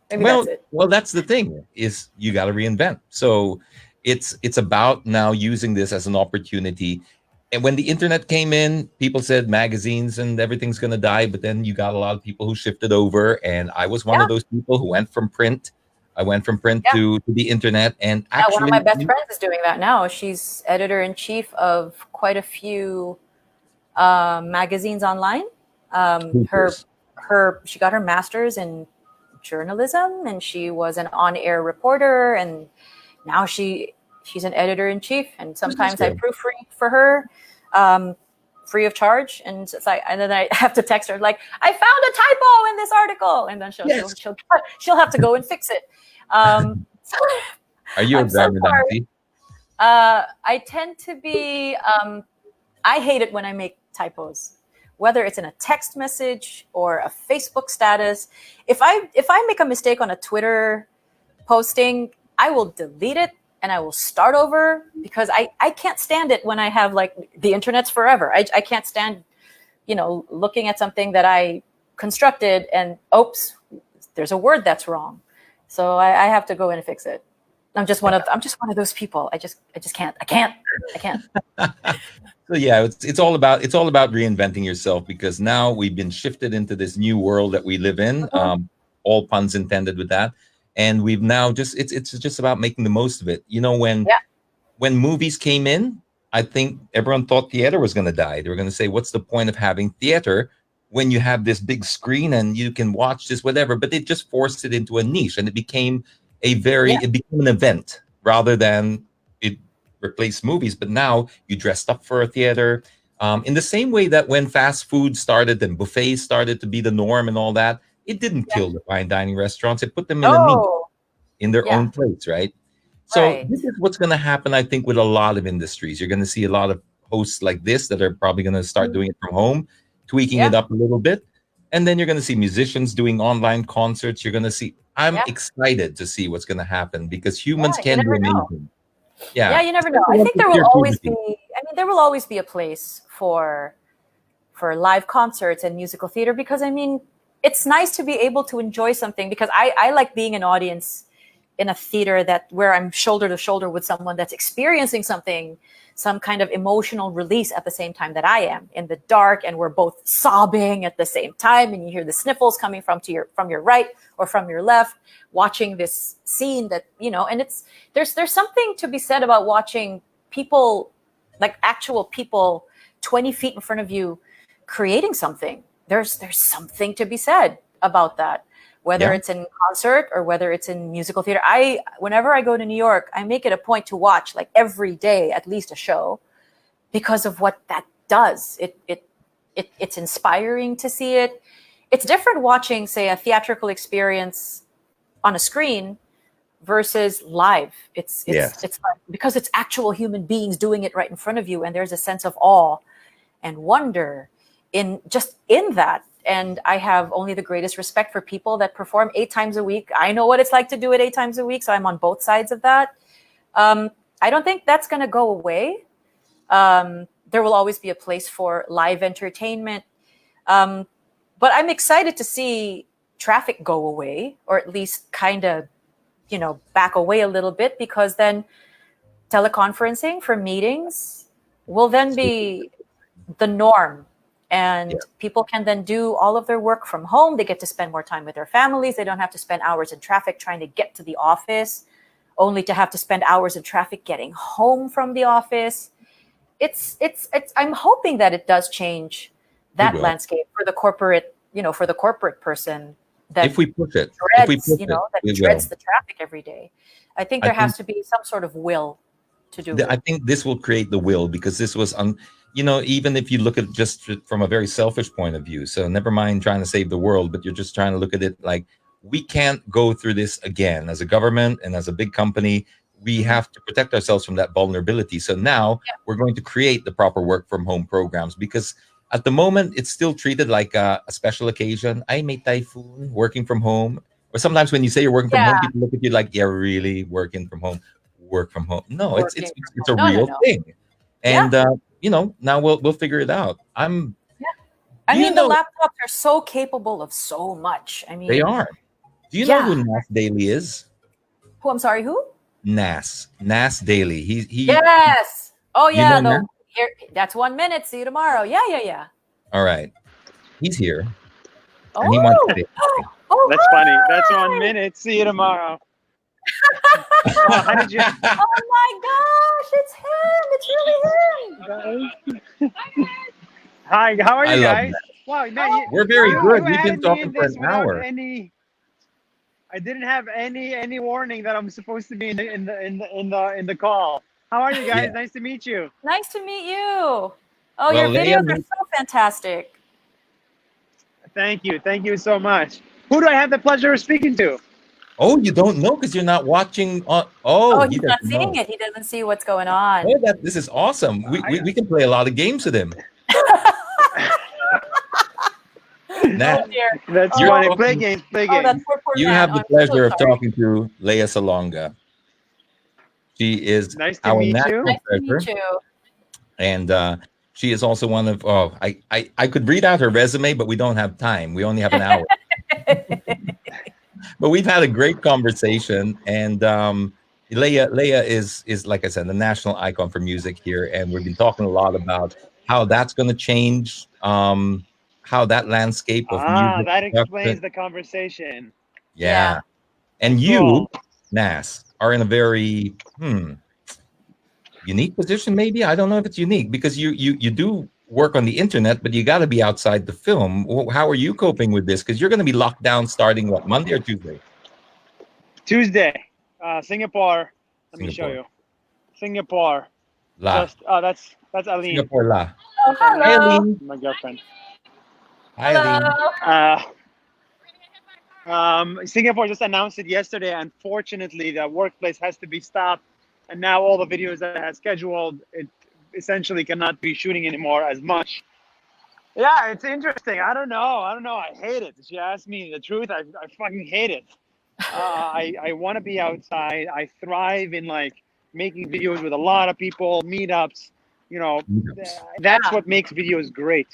That's it. Well, that's the thing, is you got to reinvent. So it's about now using this as an opportunity. And when the internet came in, people said magazines and everything's going to die. But then you got a lot of people who shifted over. And I was one of those people who went from print. I went from print to the internet. And actually, one of my best friends is doing that now. She's editor-in-chief of quite a few magazines online. She got her master's in journalism, and she was an on-air reporter, and now she's an editor-in-chief, and sometimes I proofread for her free of charge, and it's like, and then I have to text her like, I found a typo in this article, and then she'll have to go and fix it. Are you a grammar Nazi? I tend to be I hate it when I make typos, whether it's in a text message or a Facebook status. If I make a mistake on a Twitter posting, I will delete it and I will start over, because I can't stand it when I have, like, the internet's forever. I can't stand, looking at something that I constructed and, oops, there's a word that's wrong. So I have to go in and fix it. I'm just one of those people. I just can't. I can't. So yeah, it's all about reinventing yourself, because now we've been shifted into this new world that we live in. All puns intended with that. And we've now it's just about making the most of it. When movies came in, I think everyone thought theater was going to die. They were going to say, what's the point of having theater when you have this big screen and you can watch this, whatever? But it just forced it into a niche, and it became it became an event rather than it replaced movies. But now you dressed up for a theater. In the same way that when fast food started and buffets started to be the norm and all that, it didn't kill the fine dining restaurants. It put them in a niche, in their own place, right? So this is what's going to happen, I think, with a lot of industries. You're going to see a lot of hosts like this that are probably going to start doing it from home, tweaking it up a little bit. And then you're going to see musicians doing online concerts. You're going to see, I'm excited to see what's going to happen, because humans can be amazing. Yeah, you never know. I think there will always be a place for live concerts and musical theater, because, it's nice to be able to enjoy something, because I like being an audience in a theater where I'm shoulder to shoulder with someone that's experiencing something, some kind of emotional release at the same time that I am in the dark, and we're both sobbing at the same time, and you hear the sniffles coming from your right or from your left, watching this scene that, and there's something to be said about watching people, like actual people 20 feet in front of you creating something. There's something to be said about that, whether it's in concert or whether it's in musical theater. Whenever I go to New York, I make it a point to watch, like, every day at least a show, because of what that does. It's inspiring to see it. It's different watching, say, a theatrical experience on a screen versus live. It's like, because it's actual human beings doing it right in front of you, and there's a sense of awe and wonder in that. And I have only the greatest respect for people that perform 8 times a week. I know what it's like to do it 8 times a week, so I'm on both sides of that. I don't think that's going to go away. There will always be a place for live entertainment. But I'm excited to see traffic go away, or at least kind of, back away a little bit, because then teleconferencing for meetings will then be the norm. And people can then do all of their work from home. They get to spend more time with their families. They don't have to spend hours in traffic trying to get to the office, only to have to spend hours in traffic getting home from the office. I'm hoping that it does change that landscape for the corporate, for the corporate person that if we push it, dreads the traffic every day. I think there has to be some sort of will to do it. I think this will create the will, because this was even if you look at just from a very selfish point of view, so never mind trying to save the world, but you're just trying to look at it like, we can't go through this again as a government and as a big company. We have to protect ourselves from that vulnerability. So now we're going to create the proper work from home programs, because at the moment it's still treated like a special occasion. I made typhoon working from home. Or sometimes when you say you're working from home, people look at you like, yeah, really working from home, work from home. No, it's a real thing. And now we'll figure it out. I mean, the laptops are so capable of so much. I mean, they are. Do you know who Nas Daily is? Who? I'm sorry, who? Nas Daily. He Yes. Oh yeah. That's 1 minute. See you tomorrow. Yeah. All right. He's here. Oh. And he wants to That's funny. That's 1 minute. See you tomorrow. How did you? Oh my gosh! It's him. It's really him. Hi. How are you guys? That. Wow, man, we're very good. We've been talking for an hour. I didn't have any warning that I'm supposed to be in the call. How are you guys? Nice to meet you. Nice to meet you. Oh, your videos are so fantastic. Thank you so much. Who do I have the pleasure of speaking to? Oh, you don't know because you're not watching. He's not seeing it. He doesn't see what's going on. Oh, this is awesome. We can play a lot of games with him. That's funny. Play games. You have the pleasure of talking to Lea Salonga. She is nice to meet you. Nice to meet you. And she is also one of. I could read out her resume, but we don't have time. We only have an hour. But we've had a great conversation, and Lea is, like I said, the national icon for music here, and we've been talking a lot about how that's going to change, how that landscape of music. That explains the conversation. Yeah. And you, Nas, are in a very unique position. Maybe I don't know if it's unique because you do work on the internet, but you got to be outside the film. How are you coping with this? Because you're going to be locked down starting Monday or Tuesday? Tuesday, Singapore. Let me show you. Singapore. La. That's Aline. Singapore La. Oh, hello. Hi, Aline. My girlfriend. Hi, Aline. Singapore just announced it yesterday. Unfortunately, the workplace has to be stopped, and now all the videos that I had scheduled, it essentially cannot be shooting anymore as much. Yeah, it's interesting. I don't know. I hate it. If you ask me the truth, I fucking hate it. I want to be outside. I thrive in making videos with a lot of people, meetups. That's what makes videos great.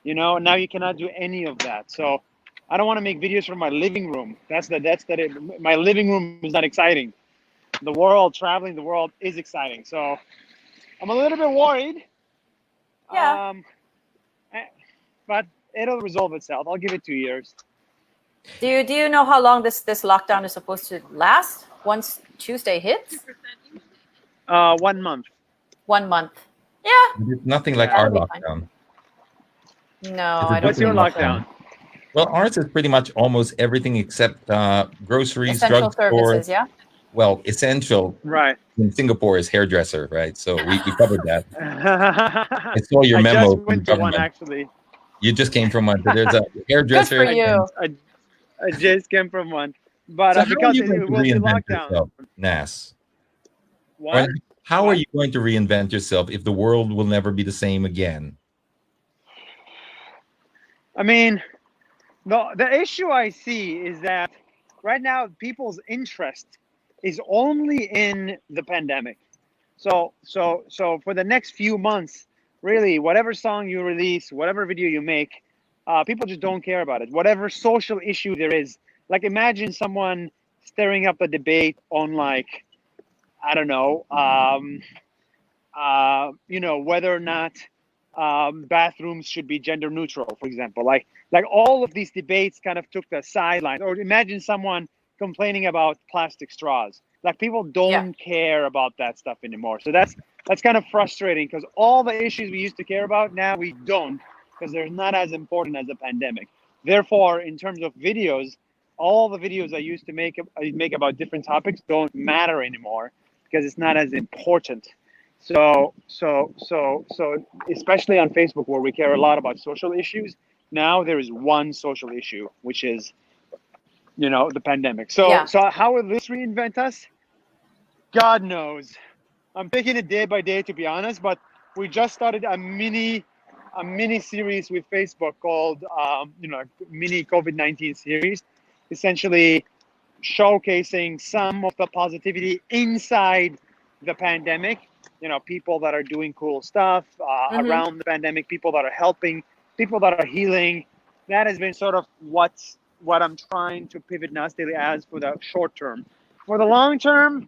Now you cannot do any of that. So I don't want to make videos from my living room. My living room is not exciting. The world, traveling the world is exciting. So I'm a little bit worried. Yeah. But it'll resolve itself. I'll give it 2 years. Do you know how long this lockdown is supposed to last once Tuesday hits? 1 month. 1 month. Yeah. It's nothing like Yeah. our That'll be fine. lockdown. No, It's a I don't What's your think lockdown? Well, ours is pretty much almost everything except groceries, essential drugstore. services, yeah. Well, essential Right. in Singapore is hairdresser, right? So we covered that. I I saw your memo just from the went to one government. actually. You just came from one. So there's a hairdresser. Good for you. I just came from one. But So how are because you it going to will be reinvent lockdown. yourself, Nas? What? Or how are What? you going to reinvent yourself if the world will never be the same again? I mean, the issue I see is that right now people's interest is only in the pandemic. So for the next few months, really, whatever song you release, whatever video you make, people just don't care about it. Whatever social issue there is, like imagine someone stirring up a debate on like, I don't know, whether or not bathrooms should be gender neutral, for example. Like all of these debates kind of took the sidelines. Or imagine someone complaining about plastic straws. Like people don't care about that stuff anymore. So that's kind of frustrating because all the issues we used to care about now we don't because they're not as important as the pandemic. Therefore, in terms of videos, all the videos I used to make about different topics don't matter anymore because it's not as important. So especially on Facebook where we care a lot about social issues, now there is one social issue, which is, the pandemic. So how will this reinvent us? God knows. I'm taking it day by day, to be honest, but we just started a mini series with Facebook called, mini COVID-19 series, essentially showcasing some of the positivity inside the pandemic. People that are doing cool stuff around the pandemic, people that are helping, people that are healing. That has been sort of what I'm trying to pivot Nas Daily as for the short term. For the long term,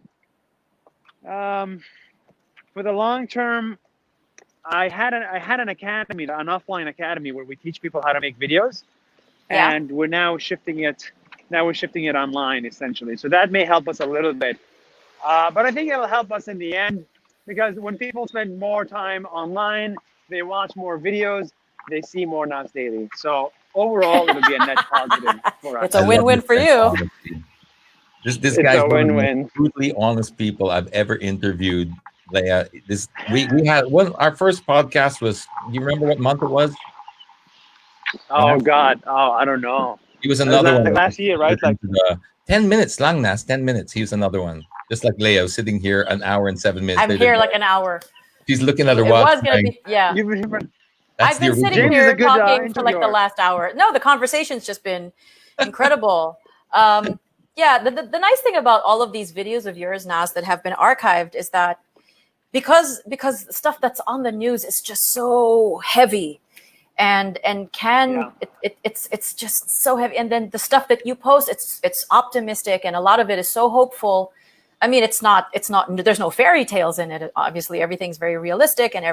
I had an academy, an offline academy where we teach people how to make videos, and we're now shifting it. We're shifting it online essentially. So that may help us a little bit, but I think it'll help us in the end because when people spend more time online, they watch more videos, they see more Nas Daily. So overall, it'll be a net positive for us. It's a win-win for you. Honesty. This guy's one of the most brutally honest people I've ever interviewed, Lea. We had our first podcast was. Do you remember what month it was? Oh God! Oh, I don't know. He was another one. Last year, right? Like 10 minutes, lang Nas, 10 minutes. He was another one. Just like Leo, sitting here an hour and 7 minutes. I'm here like an hour. She's looking at her It watch. was gonna be, yeah. I've been sitting here talking for like the last hour. No, the conversation's just been incredible. The nice thing about all of these videos of yours, Nas, that have been archived is that because stuff that's on the news is just so heavy and it's just so heavy. And then the stuff that you post, it's optimistic and a lot of it is so hopeful. I mean, it's not, there's no fairy tales in it. Obviously, everything's very realistic and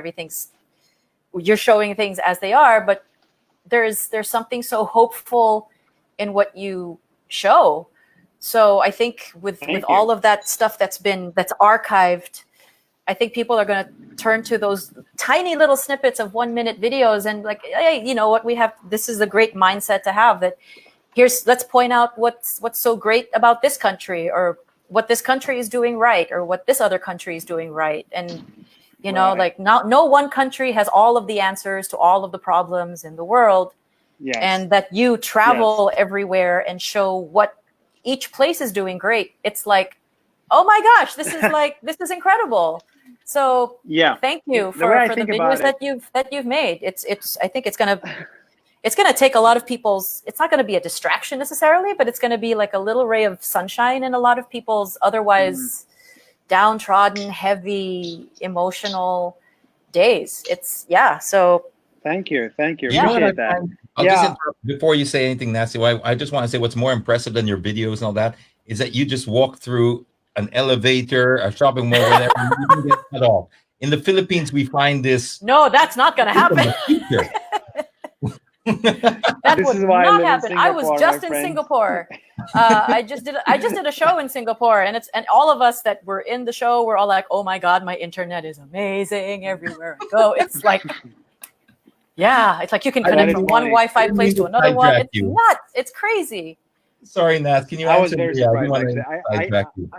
you're showing things as they are, but there's something so hopeful in what you show. So I think with all of that stuff that's archived, I think people are going to turn to those tiny little snippets of 1 minute videos and like, hey, you know what, this is a great mindset to have, that let's point out what's so great about this country, or what this country is doing right, or what this other country is doing right. And, like no one country has all of the answers to all of the problems in the world. Yes. And that you travel everywhere and show what each place is doing great. It's like, oh my gosh, this is incredible. So thank you for the videos that you've made. I think it's gonna take a lot of people's. It's not gonna be a distraction necessarily, but it's gonna be like a little ray of sunshine in a lot of people's otherwise downtrodden, heavy, emotional days. So thank you. You know what Appreciate that. I'll just Yeah. interrupt before you say anything nasty. I just want to say what's more impressive than your videos and all that is that you just walk through an elevator, a shopping mall, whatever, and you don't get cut off. In the Philippines, we find this No, that's not going to happen. feature. That This would is why I not live in happen. I was Singapore, just my in friend. Singapore. I just did a show in Singapore, and all of us that were in the show were all like, "Oh my god, my internet is amazing everywhere I go." It's like, yeah, it's like you can That connect is from one funny. Wi-Fi place to another one. Hijack It's you. nuts. It's crazy. Sorry, Nas. Can you I was answer? very Yeah, I surprised, want actually. to sidetrack you.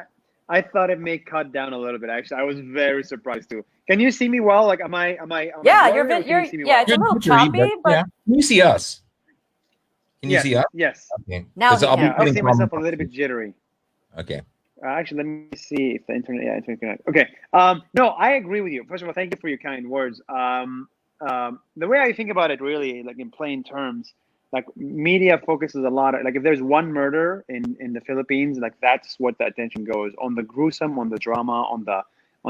I thought it may cut down a little bit. Actually, I was very surprised too. Can you see me well? Like, am I? Yeah, blurry, or can you see me well? it's a little You're jittery, choppy, but yeah. Can you see us? Can you Yes, see us? yes. Okay. Now 'Cause he I'll be can. Yeah, I putting see myself a comments. little bit jittery. Okay. Actually, let me see if the internet. Yeah, internet connect. Okay. No, I agree with you. First of all, thank you for your kind words. The way I think about it, really, like in plain terms, like media focuses a lot. Like if there's one murder in the Philippines, like that's what the attention goes on, the gruesome, on the drama, on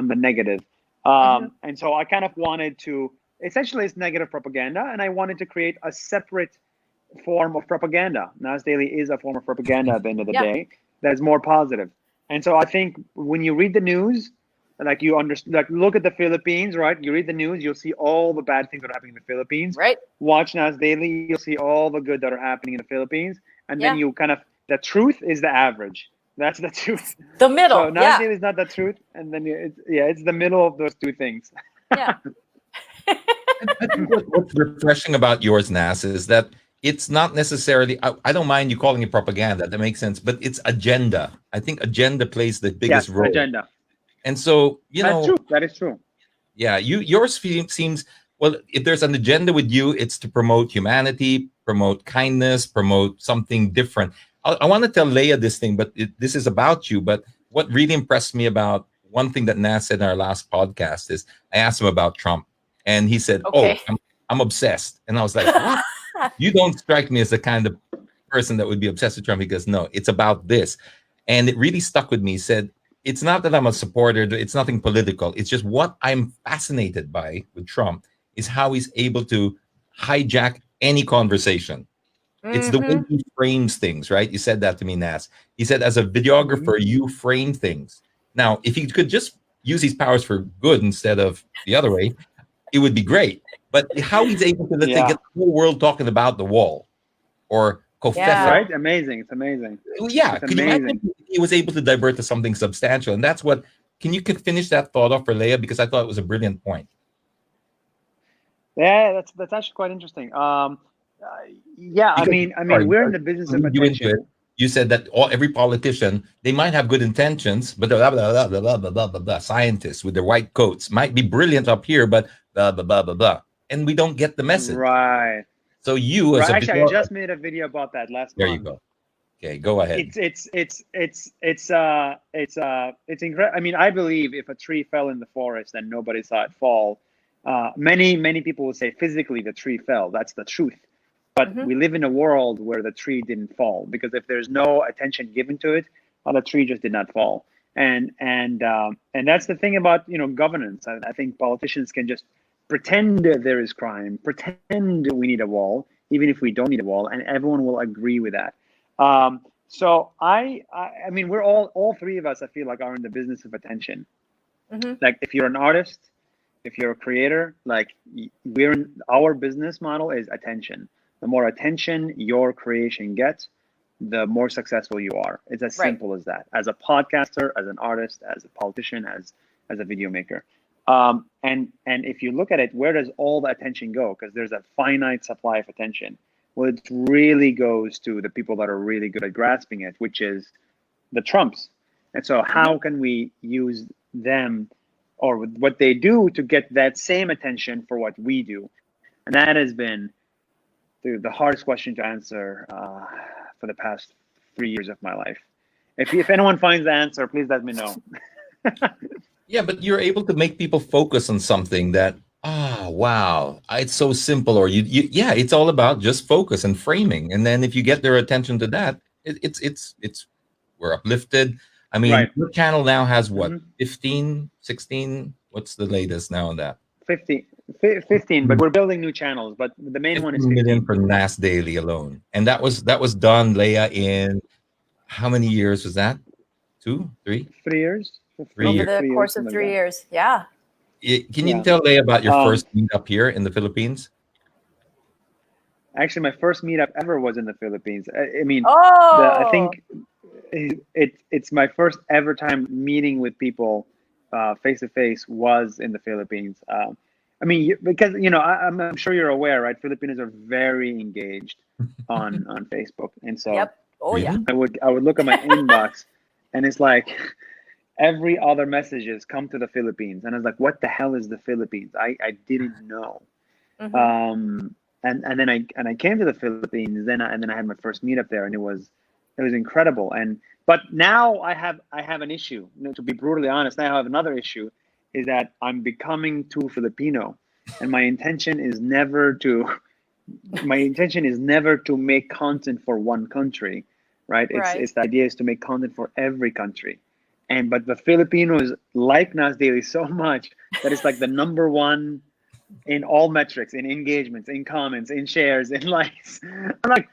the negative. And so I kind of wanted to. Essentially, it's negative propaganda, and I wanted to create a separate form of propaganda. Nas Daily is a form of propaganda at the end of the Yeah. day that's more positive. And so I think when you read the news, like you understand, like look at the Philippines, right? You read the news, you'll see all the bad things that are happening in the Philippines. right. Watch Nas Daily, you'll see all the good that are happening in the Philippines. And then Yeah. you kind of, the truth is the average. That's the truth. The middle. So Nas Yeah. Daily is not the truth. And then it's the middle of those two things. Yeah. I think what's refreshing about yours, Nas, is that it's not necessarily. I don't mind you calling it propaganda. That makes sense, but it's agenda. I think agenda plays the biggest Yes, role. agenda. And so That's true. That is true. yeah, yours seems well. If there's an agenda with you, it's to promote humanity, promote kindness, promote something different. I want to tell Leah this thing, but this is about you. But what really impressed me about one thing that Nas said in our last podcast is I asked him about Trump, and he said, Okay. "Oh, I'm obsessed," and I was like, "What? You don't strike me as the kind of person that would be obsessed with Trump." He goes, "No, it's about this," and it really stuck with me. He said, "It's not that I'm a supporter. It's nothing political. It's just what I'm fascinated by with Trump is how he's able to hijack any conversation. It's the way he frames things, right? You said that to me, Nas. He said, as a videographer, you frame things. Now, if he could just use his powers for good instead of the other way, it would be great. But how he's able to, let's say, get the whole world talking about the wall or Kofefe. Yeah. Right? Amazing. It's amazing. Yeah. It's Could you imagine if he was able to divert to something substantial? And that's what, can you finish that thought off for Leah? Because I thought it was a brilliant point. Yeah, that's actually quite interesting. Yeah, Because, I mean, we're in the business of attention. You said that every politician, they might have good intentions, but blah, blah, blah, blah, blah, blah, blah, blah, blah. Scientists with their white coats might be brilliant up here, but blah, blah, blah, blah, blah. And we don't get the message. Right. So you as actually, I just made a video about that last there month. You go. Okay, go ahead. It's incredible. I mean, I believe if a tree fell in the forest and nobody saw it fall, many people will say physically the tree fell. That's the truth. But we live in a world where the tree didn't fall, because if there's no attention given to it, the tree just did not fall. And that's the thing about governance. I think politicians can just pretend there is crime, pretend we need a wall, even if we don't need a wall, and everyone will agree with that. So I mean, we're all three of us, I feel like, are in the business of attention. Like if you're an artist, if you're a creator, like our business model is attention. The more attention your creation gets, the more successful you are. It's as simple as that. As a podcaster, as an artist, as a politician, as a video maker. And if you look at it, where does all the attention go? Because there's a finite supply of attention. Well, it really goes to the people that are really good at grasping it, which is the Trumps. And so how can we use them or what they do to get that same attention for what we do? And that has been the hardest question to answer for the past 3 years of my life. If anyone finds the answer, please let me know. Yeah, but you're able to make people focus on something that, wow, it's so simple. Or yeah, it's all about just focus and framing. And then if you get their attention to that, it's we're uplifted. I mean, your channel now has what, 15, 16? What's the latest now on that? 15. 15, but we're building new channels. But the main one is 15 million 15. for Nas Daily alone, and that was done, Leia, in how many years was that? 2, 3, 3 years. 3 Over years. the 3 course years, of something 3 like that. years. Yeah. Can you Yeah. tell Leia about your Um, first meetup here in the Philippines? Actually, my first meetup ever was in the Philippines. I mean, I Oh. think it's my first ever time meeting with people face to face was in the Philippines. I mean, because I'm sure you're aware, right? Filipinos are very engaged on Facebook, and so Yep. Oh yeah. Really? I would look at my inbox, and it's like every other messages come to the Philippines, and I was like, what the hell is the Philippines? I didn't know. Mhm. And then I came to the Philippines, and then I had my first meetup there, and it was incredible. But now I have an issue. To be brutally honest, now I have another issue, is that I'm becoming too Filipino, and my intention is never to make content for one country, right? Right. It's the idea is to make content for every country, but the Filipinos like Nas Daily so much that it's like the number one in all metrics, in engagements, in comments, in shares, in likes. I'm like,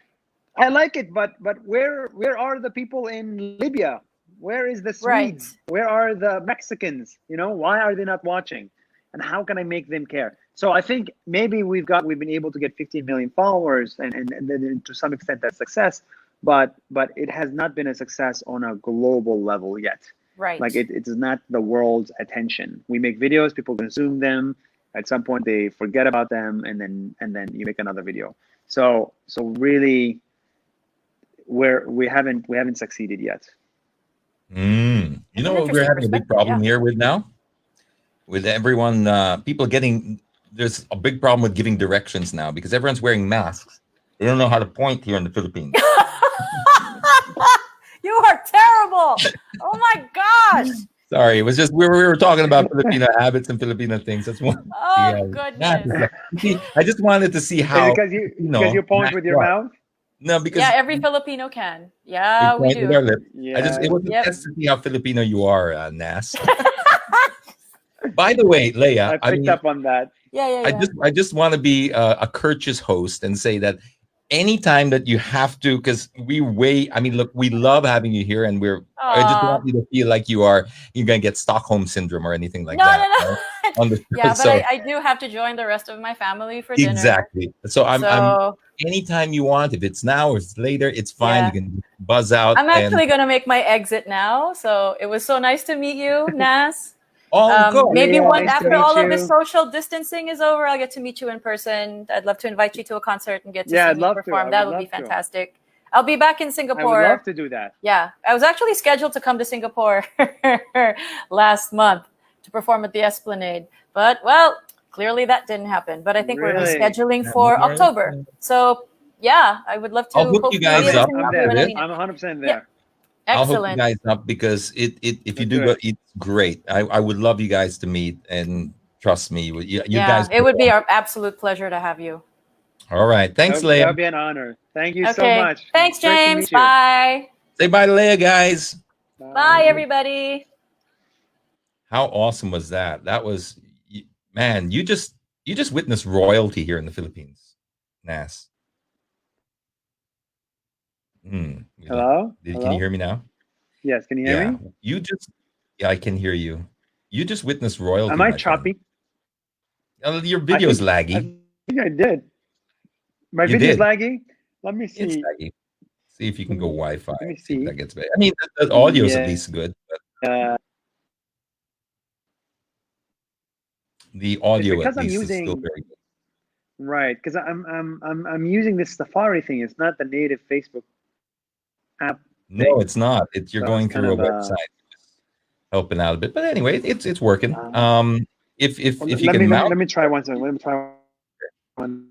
I like it, but where are the people in Libya? Where is the Right. Swedes? Where are the Mexicans? Why are they not watching? And how can I make them care? So I think maybe we've been able to get 15 million followers, and then to some extent that's success, but it has not been a success on a global level yet. Right. Like it is not the world's attention. We make videos, people consume them. At some point, they forget about them, and then you make another video. So really, we haven't succeeded yet. You That's know an what we're interesting having a big perspective. problem Yeah. here with now? With everyone, people getting, there's a big problem with giving directions now because everyone's wearing masks. They don't know how to point here in the Philippines. You are terrible. Oh my gosh. Sorry, it was just we were talking about Filipino habits and Filipino things. That's one. Oh goodness. See, I just wanted to see Is how it because you point with your mouth? No, because Yeah, every Filipino can. we Yeah, we point with our do. lips. Yeah. It was a Yep. test to see how Filipino you are, Nas. By the way, Leia, I picked up on that. Yeah. I just want to be a courteous host and say that anytime that you have to, because I mean, look, we love having you here, and I just Aw. want you to feel like you're gonna get Stockholm syndrome or anything like No. that. On the Yeah, but so I do have to join the rest of my family for dinner. exactly. So I'm So anytime you want, if it's now or it's later, it's fine. Yeah. You can buzz out. I'm actually gonna make my exit now. So it was so nice to meet you, Nas. Good. Maybe Yeah, once nice to after meet all of you. this social distancing is over, I'll get to meet you in person. I'd love to invite you to a concert and get to Yeah, see I'd you love to. perform. I That would would be love to. fantastic. I'll be back in I Singapore. would love to do that. Yeah, I was actually scheduled to come to Singapore last month to perform at the Esplanade, but well, clearly that didn't happen. But I think we're Really? rescheduling for Yeah. October. So yeah, I would love to. I'll hook you hopefully guys be able up to I'm meet you there. when I meet I'm you. 100% there. Yeah. I'll hook you Excellent. guys up because if you Let's do do go, it. it's great. I would love you guys to meet, and trust me, you Yeah, guys. it would be our absolute pleasure to have you. All right. Thanks, That Leia. would be an honor. Thank you so Okay. much. Thanks, Great to James. meet you. Bye. Say bye to Leia, guys. Bye, everybody. How awesome was that? That was, man. You just witnessed royalty here in the Philippines, Nas. Hello? Can you Hello? hear me now? Yes, can you hear me? Yeah, I can hear you. You just witnessed royalty. Am I my friend. choppy? Your video is laggy. I think I did. My You video is did. laggy? Let me It's see. laggy. See if you can go Wi-Fi. Let me See if see. that gets better. I mean, the audio is at Yeah. least good, but Uh, the audio because at I'm least is still using very good. right, because I'm using this Safari thing. It's not the native Facebook app. No, it's not. You're So going it's kind through a of website, just helping out a bit. But anyway, it's working. If you let can mount. me try one second. Let me try one.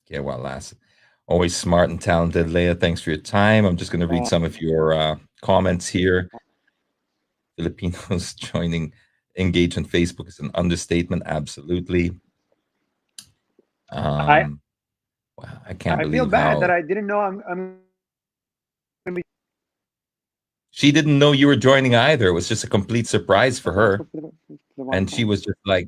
Yeah, well, last. Always smart and talented, Leia. Thanks for your time. I'm just going to read some of your comments here. Filipinos joining engage on Facebook is an understatement. Absolutely. Wow, I can't believe I feel bad how that I didn't know I'm going to be. she didn't know you were joining either. It was just a complete surprise for her, and she was just like,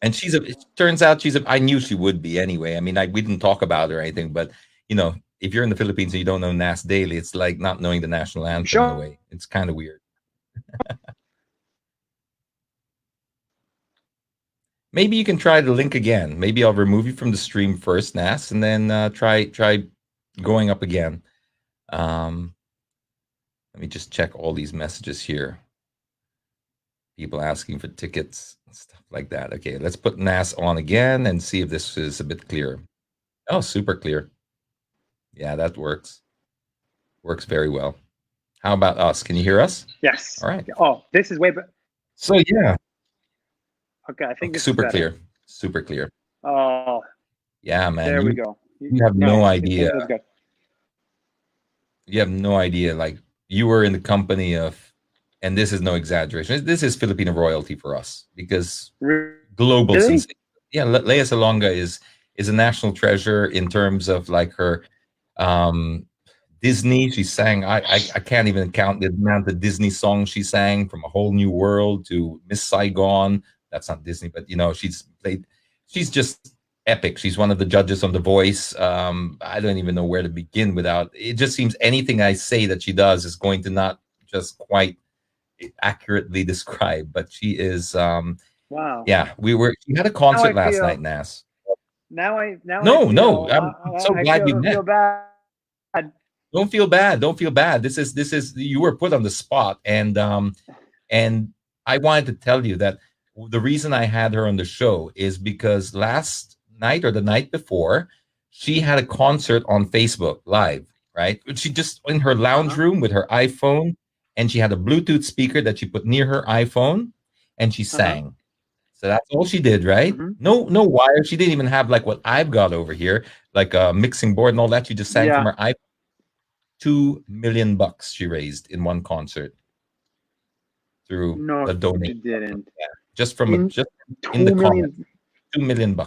And it turns out I knew she would be anyway. I mean, we didn't talk about her or anything, but if you're in the Philippines and you don't know Nas Daily, it's like not knowing the national anthem in a Sure. way. It's kind of weird. Maybe you can try the link again. Maybe I'll remove you from the stream first, Nas, and then try going up again. Let me just check all these messages here. People asking for tickets and stuff like that. Okay, let's put Nas on again and see if this is a bit clearer. Oh, super clear. Yeah, that works. Works very well. How about us? Can you hear us? Yes. All right. Oh, this is way better. So yeah. Okay, I think this super is better. clear. Super clear. Oh, yeah, man. there we go. You have no idea. Good. You have no idea. Like, you were in the company of, and this is no exaggeration, this is Filipino royalty for us, because global Really? sensation. Yeah, Lea Salonga is a national treasure in terms of like her Disney. She sang, I can't even count the amount of Disney songs she sang, from A Whole New World to Miss Saigon. That's not Disney, but she's just epic. She's one of the judges on The Voice. I don't even know where to begin without it. Just seems anything I say that she does is going to not just quite accurately describe, but she is wow. Yeah, she had a concert last night, Nas. No, I'm so glad you met. Feel bad. Don't feel bad. Don't feel bad. This is you were put on the spot, and I wanted to tell you that the reason I had her on the show is because last night or the night before, she had a concert on Facebook Live, right? She just in her lounge room with her iPhone, and she had a Bluetooth speaker that she put near her iPhone, and she sang. So that's all she did, right? No wire. She didn't even have like what I've got over here, like a mixing board and all that. She just sang from her iPhone. $2 million she raised in one concert through the donation. She didn't. Yeah. Just from in the comments. $2 million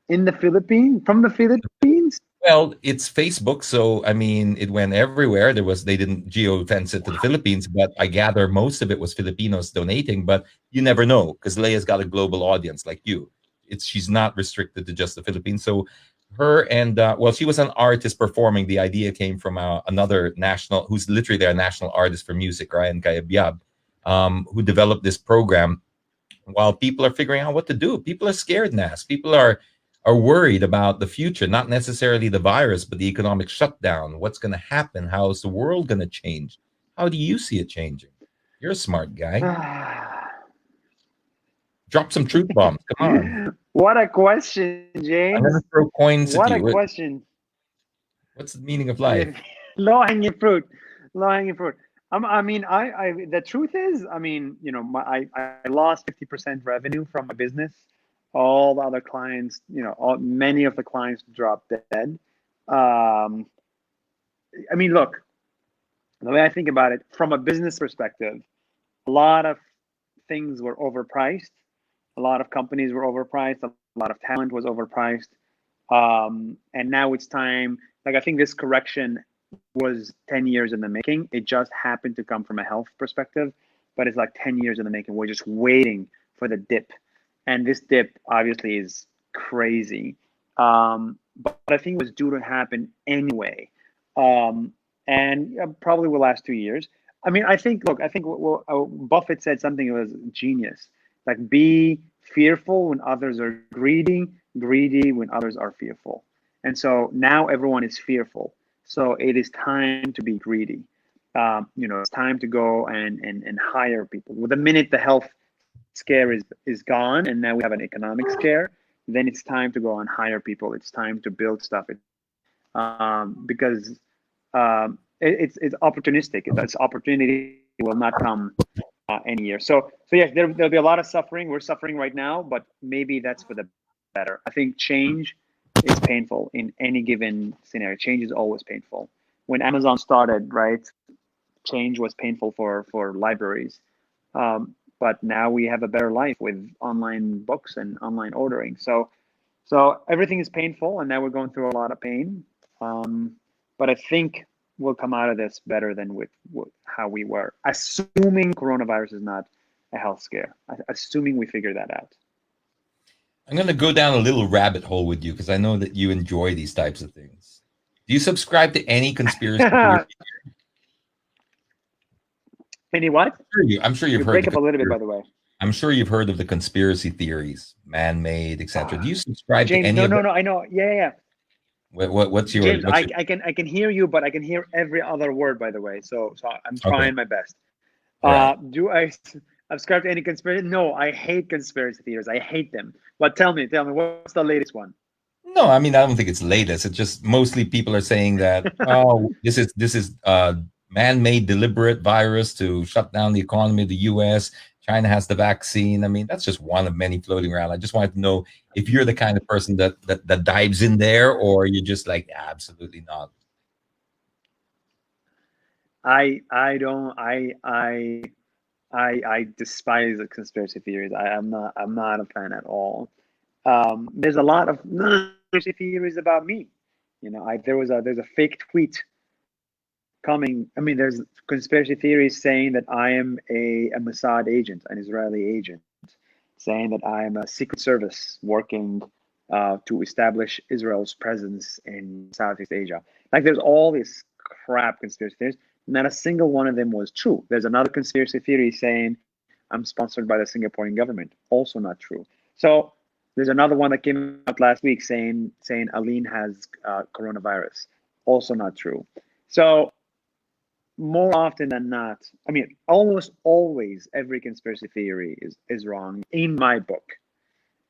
in the Philippines, from the Philippines. Well, it's Facebook, so I mean, it went everywhere. They didn't geo-fence it to the Philippines, but I gather most of it was Filipinos donating. But you never know, because Lea's got a global audience like you. She's not restricted to just the Philippines. So her and she was an artist performing. The idea came from another national, who's literally a national artist for music, Ryan Cayabyab, who developed this program. While people are figuring out what to do, people are scared, Nas. People are worried about the future, not necessarily the virus, but the economic shutdown. What's going to happen? How is the world going to change? How do you see it changing? You're a smart guy. Drop some truth bombs. Come on. What a question, James. I'm going to throw coins at you. What a question. What's the meaning of life? Low-hanging fruit. Low-hanging fruit. I mean, the truth is, I mean, I lost 50% revenue from my business. All the other clients, many of the clients dropped dead. I mean, look, the way I think about it, from a business perspective, a lot of things were overpriced. A lot of companies were overpriced. A lot of talent was overpriced. And now it's time. Like, I think this correction was 10 years in the making. It just happened to come from a health perspective, but it's like 10 years in the making. We're just waiting for the dip. And this dip obviously is crazy. But I think it was due to happen anyway. And probably will last 2 years. I mean, I think Buffett said something that was genius. Like, be fearful when others are greedy when others are fearful. And so now everyone is fearful. So it is time to be greedy. It's time to go and hire people. Well, the minute the health scare is gone and now we have an economic scare, then it's time to go and hire people. It's time to build stuff. Because it's opportunistic. It's opportunity will not come any year. So yes, there'll be a lot of suffering. We're suffering right now, but maybe that's for the better. I think change is painful in any given scenario. Change is always painful. When Amazon started, right, change was painful for libraries. But now we have a better life with online books and online ordering. So everything is painful, and now we're going through a lot of pain. But I think we'll come out of this better than with how we were, assuming coronavirus is not a health scare. Assuming we figure that out. I'm going to go down a little rabbit hole with you because I know that you enjoy these types of things. Do you subscribe to any conspiracy theory? Any what? I'm sure you've You heard break the up a little bit, conspiracy. by the way. I'm sure you've heard of the conspiracy theories, man-made, etc. Uh, Do you subscribe to James, any no, of no, them? no. I know. Yeah, yeah, yeah. What's your James, I can hear you, but I can hear every other word. By the way, so I'm okay? trying my best. All right. Do I subscribe to any conspiracy? No, I hate conspiracy theories. I hate them. But tell me, what's the latest one? No, I mean I don't think it's latest. It's just mostly people are saying that this is man-made deliberate virus to shut down the economy of the US. China has the vaccine. I mean, that's just one of many floating around. I just wanted to know if you're the kind of person that dives in there or you're just like absolutely not. I don't I despise the conspiracy theories. I'm not a fan at all. There's a lot of conspiracy theories about me. There's a fake tweet coming. I mean, there's conspiracy theories saying that I am a Mossad agent, an Israeli agent, saying that I am a secret service working to establish Israel's presence in Southeast Asia. Like, there's all this crap conspiracy theories. Not a single one of them was true. There's another conspiracy theory saying I'm sponsored by the Singaporean government. Also not true. So there's another one that came out last week saying Aline has coronavirus. Also not true. So more often than not, I mean, almost always every conspiracy theory is wrong in my book.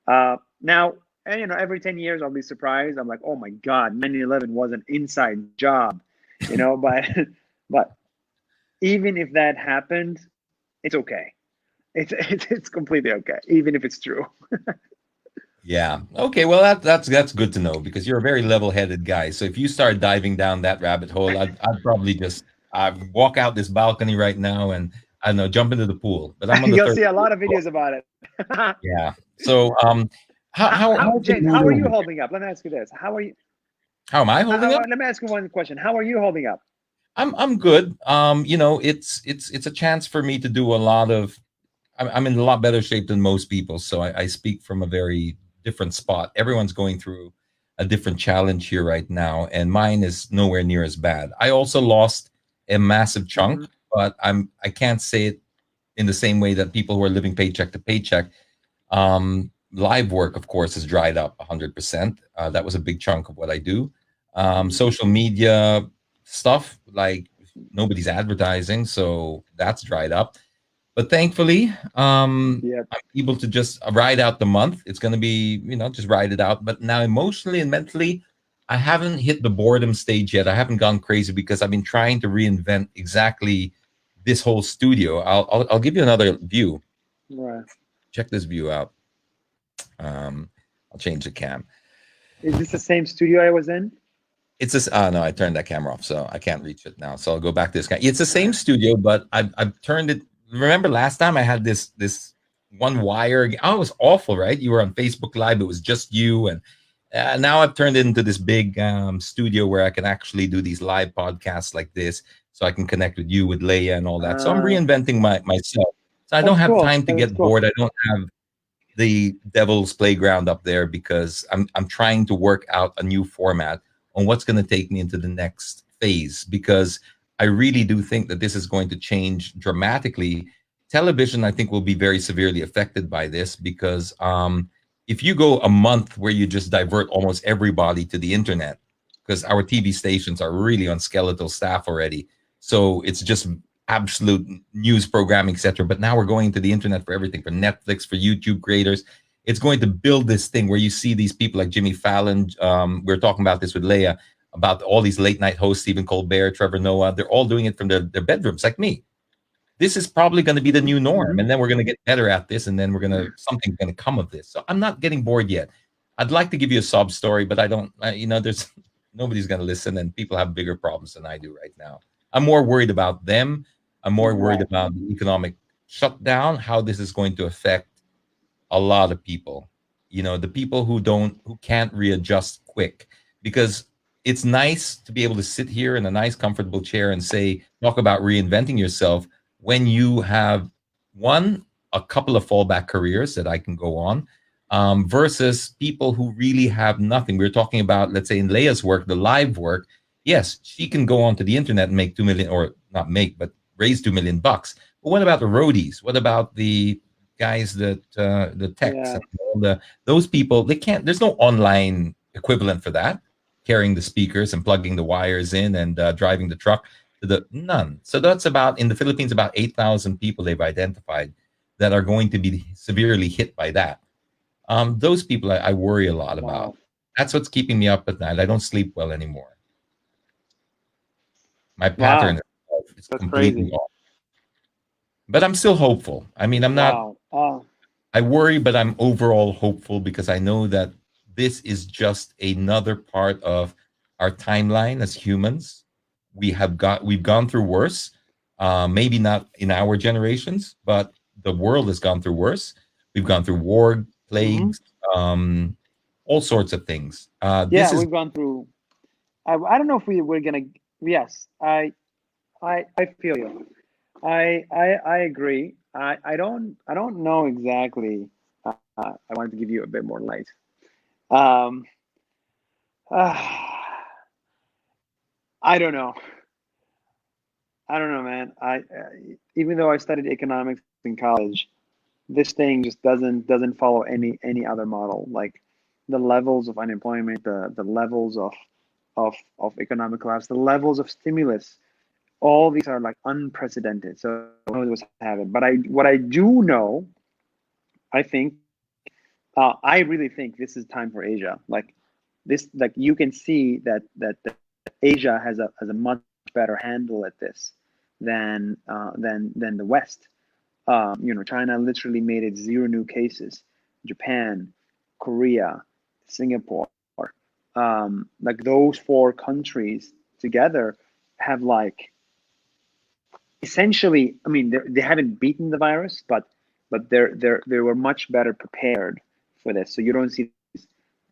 Now, and every 10 years I'll be surprised. I'm like, oh my God, 9/11 was an inside job, but but even if that happened, it's okay. It's completely okay, even if it's true. Yeah. Okay. Well, that's good to know because you're a very level-headed guy. So if you start diving down that rabbit hole, I'd probably just walk out this balcony right now and I don't know, jump into the pool. But I'm on the You'll third see a lot floor. of videos about it. Yeah. So how's the James, mood how are you over there? holding up? Let me ask you this: How are you? How am I holding up? Let me ask you one question. How are you holding up? I'm good. It's a chance for me to do a lot of. I'm in a lot better shape than most people, so I speak from a very different spot. Everyone's going through a different challenge here right now, and mine is nowhere near as bad. I also lost a massive chunk, Mm-hmm. but I can't say it in the same way that people who are living paycheck to paycheck. Live work, of course, has dried up 100%. That was a big chunk of what I do. Social media stuff, like nobody's advertising, so that's dried up. But thankfully, Yeah. I'm able to just ride out the month. It's going to be, just ride it out. But now, emotionally and mentally, I haven't hit the boredom stage yet. I haven't gone crazy because I've been trying to reinvent exactly this whole studio. I'll give you another view. Right. Check this view out. Um, I'll change the cam. Is this the same studio I was in? It's this. Oh no, I turned that camera off, so I can't reach it now. So I'll go back to this guy. It's the same Uh, studio, but I've turned it. Remember last time I had this one wire? Oh, it was awful, right? You were on Facebook Live. It was just you, and now I've turned it into this big studio where I can actually do these live podcasts like this, so I can connect with you, with Leia, and all that. So I'm uh, reinventing myself. So I don't that's have cool. time to That's get cool. bored. I don't have the devil's playground up there because I'm trying to work out a new format on what's going to take me into the next phase because I really do think that this is going to change dramatically. Television, I think, will be very severely affected by this because if you go a month where you just divert almost everybody to the internet, because our TV stations are really on skeletal staff already, so it's just absolute news programming, etc. But now we're going to the internet for everything, for Netflix, for YouTube creators. It's going to build this thing where you see these people like Jimmy Fallon. We are talking about this with Leia about all these late night hosts, Stephen Colbert, Trevor Noah. They're all doing it from their bedrooms, like me. This is probably going to be the new norm, Mm-hmm. and then we're going to get better at this, and then something's going to come of this. So I'm not getting bored yet. I'd like to give you a sob story, but I don't. There's nobody's going to listen, and people have bigger problems than I do right now. I'm more worried about them. I'm more worried Right. about the economic shutdown, how this is going to affect a lot of people. The people who can't readjust quick, because it's nice to be able to sit here in a nice comfortable chair and talk about reinventing yourself when you have one, a couple of fallback careers that I can go on, versus people who really have nothing. We were talking about, let's say, in Lea's work, the live work. Yes, she can go onto the internet and make 2 million, or not make, but raise $2 million. But what about the roadies? What about the guys that the techs Yeah. and all those people? They can't. There's no online equivalent for that. Carrying the speakers and plugging the wires in and driving the truck to the none. So that's about, in the Philippines, about 8,000 people they've identified that are going to be severely hit by that. Those people I worry a lot about. Wow. That's what's keeping me up at night. I don't sleep well anymore. My pattern Wow. is That's completely crazy. off. But I'm still hopeful. I mean, I'm not, Wow. Oh, I worry, but I'm overall hopeful because I know that this is just another part of our timeline as humans. We've gone through worse. Maybe not in our generations, but the world has gone through worse. We've gone through war, hmm. plagues, all sorts of things. This Yeah, is we've gone through. I don't know if we're gonna. Yes, I feel you. I agree. I don't know exactly. I wanted to give you a bit more light. Um, I don't know. I don't know, man. Even though I studied economics in college, this thing just doesn't follow any other model. Like the levels of unemployment, the levels of economic collapse, the levels of stimulus, all these are like unprecedented. So who knows what's happening. But what I do know, I think, I really think this is time for Asia. Like this, like you can see that Asia has a much better handle at this than the West. China literally made it zero new cases. Japan, Korea, Singapore, like those four countries together have like essentially. I mean, they haven't beaten the virus, but they were much better prepared for this. So you don't see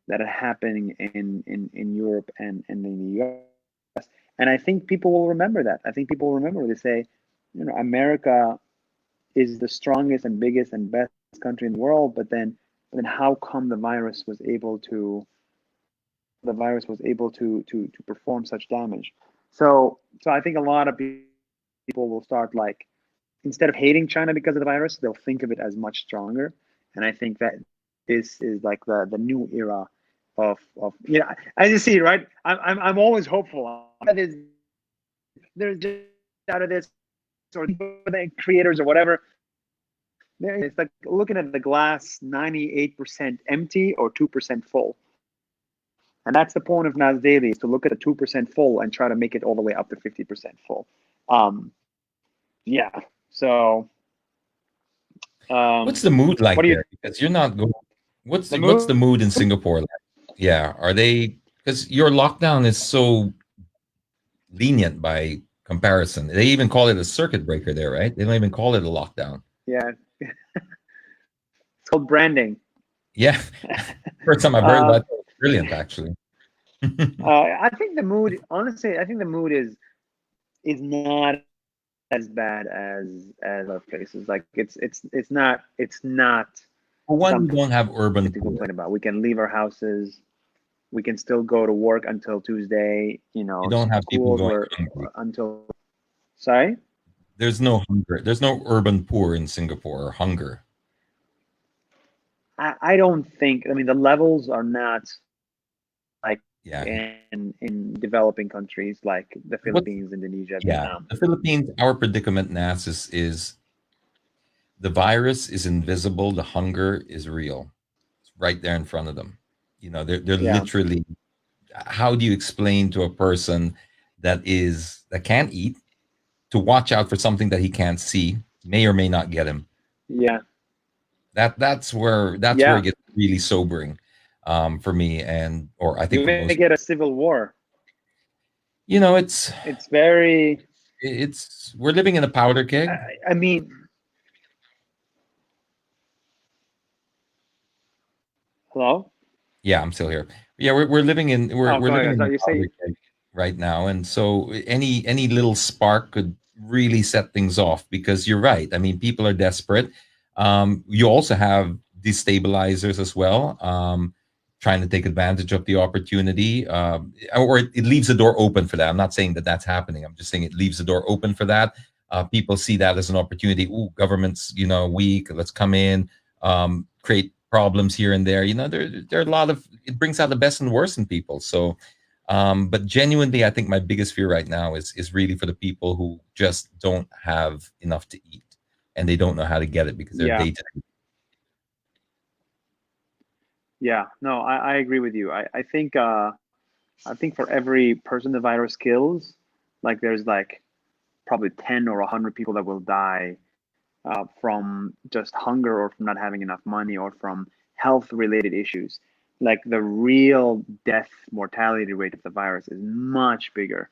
that are happening in Europe and in the US. And I think people will remember that. I think people will remember. They say, America is the strongest and biggest and best country in the world, but then how come the virus was able to perform such damage? So I think a lot of people will start like, instead of hating China because of the virus, they'll think of it as much stronger. And I think that this is like the new era of as you see, right? I'm always hopeful. There's just out of this, or the creators or whatever. It's like looking at the glass 98% empty or 2% full. And that's the point of Nas Daily, is to look at the 2% full and try to make it all the way up to 50% full. Um, yeah. So, what's the mood what like do you there? Because you're not going. the What's mood? the mood in Singapore like? Yeah, are they? Because your lockdown is so lenient by comparison. They even call it a circuit breaker there, right? They don't even call it a lockdown. Yeah, it's called branding. Yeah, first time I've heard Um, that. Brilliant, actually. I think the mood, honestly, I think the mood is not as bad as other places. Like it's not For one, you something don't have urban to poor. complain about. We can leave our houses. We can still go to work until Tuesday. You don't have people Schools going were hungry. until. Sorry, There's no hunger. There's no urban poor in Singapore or hunger. I don't think. I mean, the levels are not like Yeah. in developing countries like the What? Philippines, Indonesia, Yeah. Vietnam. The Philippines, our predicament, Nas, is the virus is invisible. The hunger is real. It's right there in front of them. They're Yeah, literally. How do you explain to a person that can't eat to watch out for something that he can't see, may or may not get him? yeah, That's where it yeah. gets really sobering, for me, and or I think We for may most. get a civil war. You know, it's It's very. it's we're living in a powder I, keg. I mean, hello. Yeah, I'm still here. Yeah, we're living in Oh, we're go living ahead. I in thought a you say. powder keg right now, and so any little spark could really set things off. Because you're right. I mean, people are desperate. You also have destabilizers as well, trying to take advantage of the opportunity, or it leaves the door open for that. I'm not saying that that's happening. I'm just saying it leaves the door open for that. People see that as an opportunity. Ooh, government's weak. Let's come in, create problems here and there. There are a lot of, it brings out the best and worst in people. So, but genuinely, I think my biggest fear right now is really for the people who just don't have enough to eat and they don't know how to get it because they're Yeah. day to day. Yeah, no, I agree with you. I think for every person the virus kills, like there's like probably 10 or 100 people that will die from just hunger or from not having enough money or from health related issues. Like the real death mortality rate of the virus is much bigger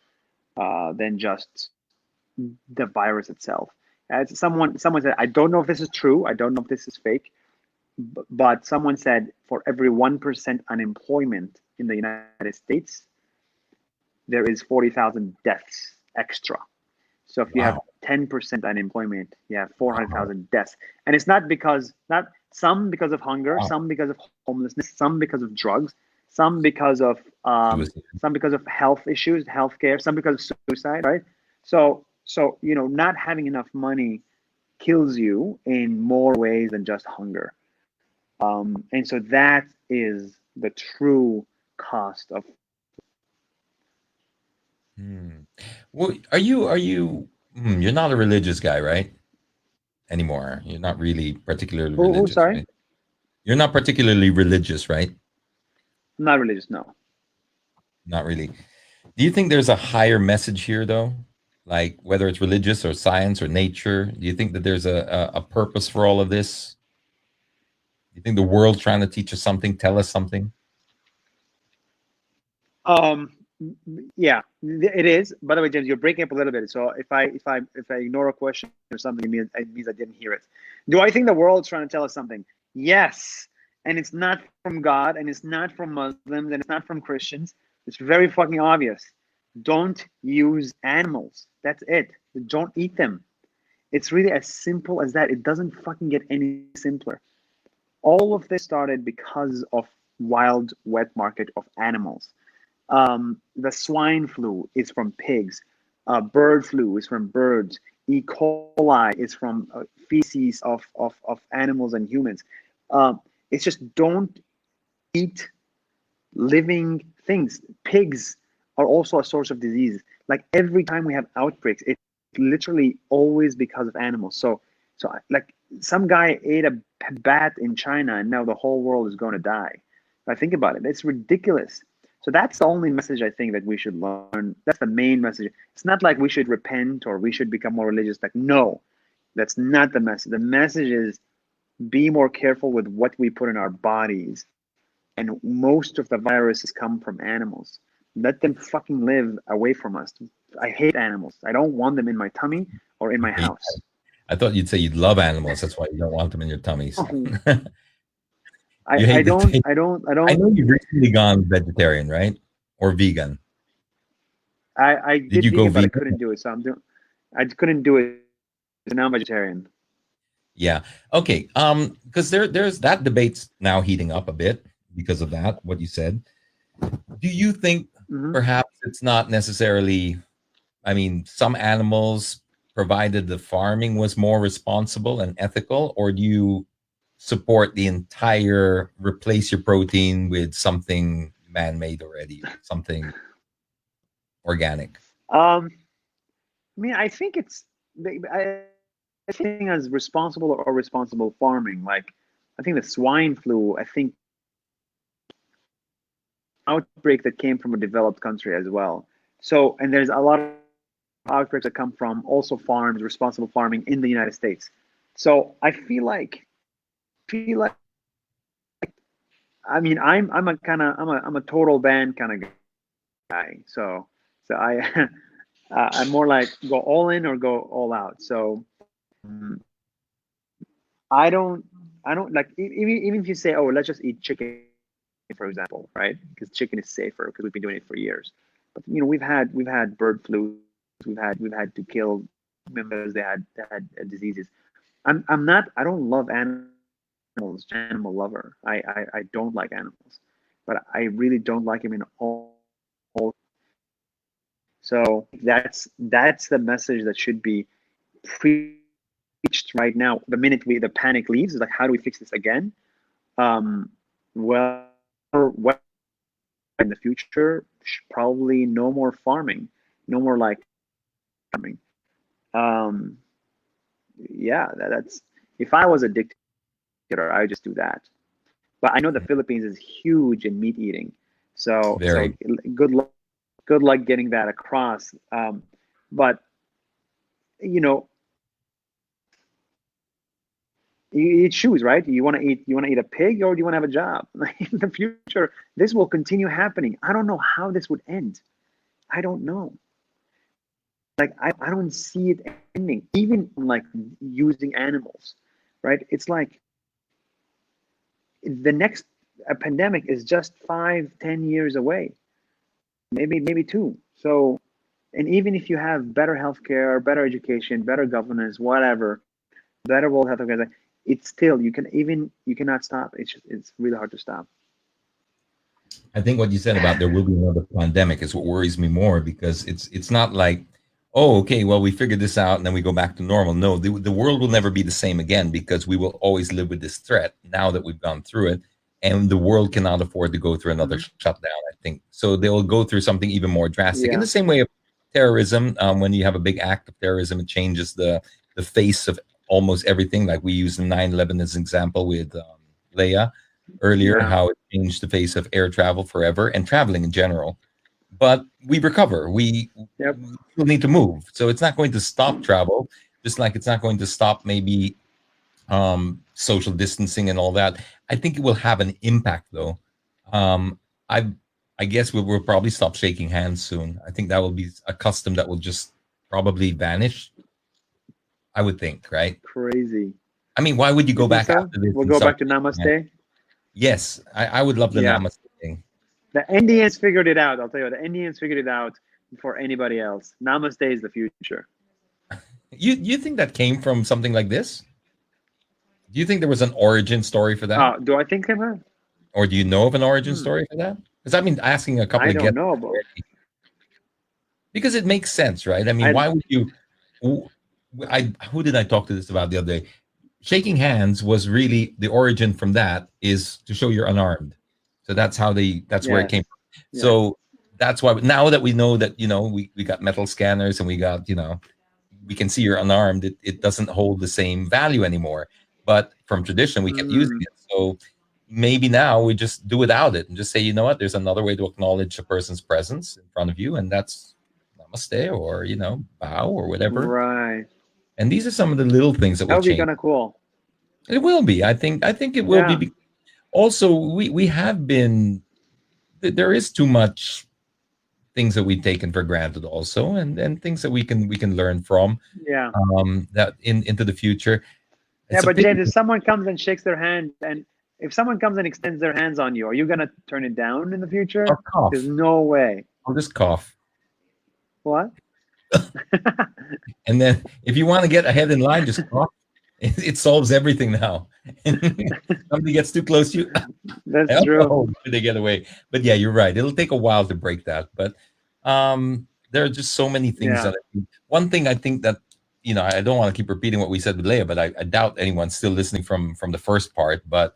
than just the virus itself. As someone said, I don't know if this is true. I don't know if this is fake, but someone said for every 1% unemployment in the United States, there is 40,000 deaths extra. So if you have Wow. 10% unemployment, you have Wow. 400,000 deaths. And it's not some because of hunger, Wow. some because of homelessness, some because of drugs, some because of health issues, healthcare, some because of suicide, right? So not having enough money kills you in more ways than just hunger. And so that is the true cost of. Well, you're not a religious guy, right? Anymore. You're not really particularly Who religious, sorry? right? You're not particularly religious, right? I'm not religious, no. Not really. Do you think there's a higher message here, though? Like whether it's religious or science or nature, do you think that there's a purpose for all of this? Do you think the world's trying to teach us something, tell us something? Um, yeah, it is. By the way, James, you're breaking up a little bit. So if I ignore a question or something, it means I didn't hear it. Do I think the world's trying to tell us something? Yes, and it's not from God, and it's not from Muslims, and it's not from Christians. It's very fucking obvious. Don't use animals. That's it. Don't eat them. It's really as simple as that. It doesn't fucking get any simpler. All of this started because of wild wet market of animals. The swine flu is from pigs. Bird flu is from birds. E. coli is from feces of animals and humans. It's just don't eat living things. Pigs are also a source of disease. Like every time we have outbreaks, it's literally always because of animals. So like some guy ate a bat in China and now the whole world is going to die. I think about it. It's ridiculous. So that's the only message I think that we should learn. That's the main message. It's not like we should repent or we should become more religious. Like, no, that's not the message. The message is be more careful with what we put in our bodies, and most of the viruses come from animals. Let them fucking live away from us. I hate animals. I don't want them in my tummy or in my Hate- house. I thought you'd say you love animals. That's why you don't want them in your tummies. I, You I hate the don't taste. I don't I I don't know you've recently gone vegetarian, right? Or vegan. I Did did you go vegan, but I vegan? couldn't do it. I couldn't do it. So now I'm vegetarian. Yeah. Okay. Because there's that debate's now heating up a bit because of that, what you said. Do you think Hmm. perhaps it's not necessarily, I mean, some animals, provided the farming was more responsible and ethical, or do you support the entire replace your protein with something man-made already, something organic? I mean, I think I think as responsible or responsible farming. Like, I think the swine flu. I think outbreak that came from a developed country as well. So, and there's a lot of outbreaks that come from also farms, responsible farming in the United States. So I feel like I mean I'm a total ban kind of guy. So I I'm more like go all in or go all out. So um, I don't I don't like even if you say, oh, let's just eat chicken, for example, right? Because chicken is safer because we've been doing it for years. But we've had bird flu, we've had to kill members. They had diseases. I don't love animals. animal lover. I don't like animals, but I really don't like them in all. So that's the message that should be preached right now. The minute the panic leaves, is like, how do we fix this again? Well, what in the future? Probably no more farming, no more like farming. Um, yeah, that's if I was a dictator, I would just do that. But I know the Philippines is huge in meat eating, so Very. good luck getting that across. But you know, you choose, right? You want to eat a pig, or do you want to have a job? In the future, this will continue happening. I don't know how this would end. I don't know. Like I don't see it ending, even like using animals, right? It's like the next a pandemic is just 5, 10 years away, maybe two. So, and even if you have better healthcare, better education, better governance, whatever, better World Health Organization, it's still you cannot stop. It's really hard to stop. I think what you said about there will be another pandemic is what worries me more, because it's not like, oh, okay, well, we figured this out and then we go back to normal. No, the world will never be the same again, because we will always live with this threat now that we've gone through it, and the world cannot afford to go through another Mhm. shutdown. I think so. They will go through something even more drastic, in Yeah, the same way of terrorism. When you have a big act of terrorism, it changes the face of almost everything. Like we used the 9/11 as an example with Leia earlier, yeah. how it changed the face of air travel forever and traveling in general. But we recover. Yep. We still need to move. So it's not going to stop travel, just like it's not going to stop maybe social distancing and all that. I think it will have an impact, though. Um, I I guess we'll probably stop shaking hands soon. I think that will be a custom that will just probably vanish. I would think, right? Crazy. I mean, why would you You go think back so? after this We'll and go start back to shaking hands? Namaste. Yes, I would love the Yeah. namaste thing. The Indians figured it out. I'll tell you what, the Indians figured it out before anybody else. Namaste is the future. You think that came from something like this? Do you think there was an origin story for that, Do I think of it? or do you know of an origin Hmm. story for that? Because I've been asking a couple I of don't guests know, but already. Because it makes sense, right? I mean, I why would you? who- who did I talk to this about the other day? Shaking hands was really the origin from that is to show you're unarmed. So that's where it came yes, from. yes. So that's why now that we know that, we got metal scanners and we got, we can see you're unarmed, it doesn't hold the same value anymore. But from tradition, we kept using Mm, it. So maybe now we just do without it and just say, you know what, there's another way to acknowledge a person's presence in front of you, and that's namaste, or bow or whatever. right. And these are some of the little things that That will would be change. kind of cool. It will be. I think it will be. Yeah. Also, we have been, there is too much things that we've taken for granted also, and things that we can learn from, Yeah. that into the future. Yeah, It's a but pity. James, if someone comes and shakes their hand, and if someone comes and extends their hands on you, are you gonna turn it down in the future? I'll There's cough. no way. I'll just cough. What? And then if you want to get ahead in line, just cough. It solves everything now. Somebody gets too close to you. That's true. Oh, did they get away? But yeah, you're right. It'll take a while to break that. But there are just so many things Yeah. that one thing I think that, I don't want to keep repeating what we said with Leah, but I doubt anyone's still listening from the first part. But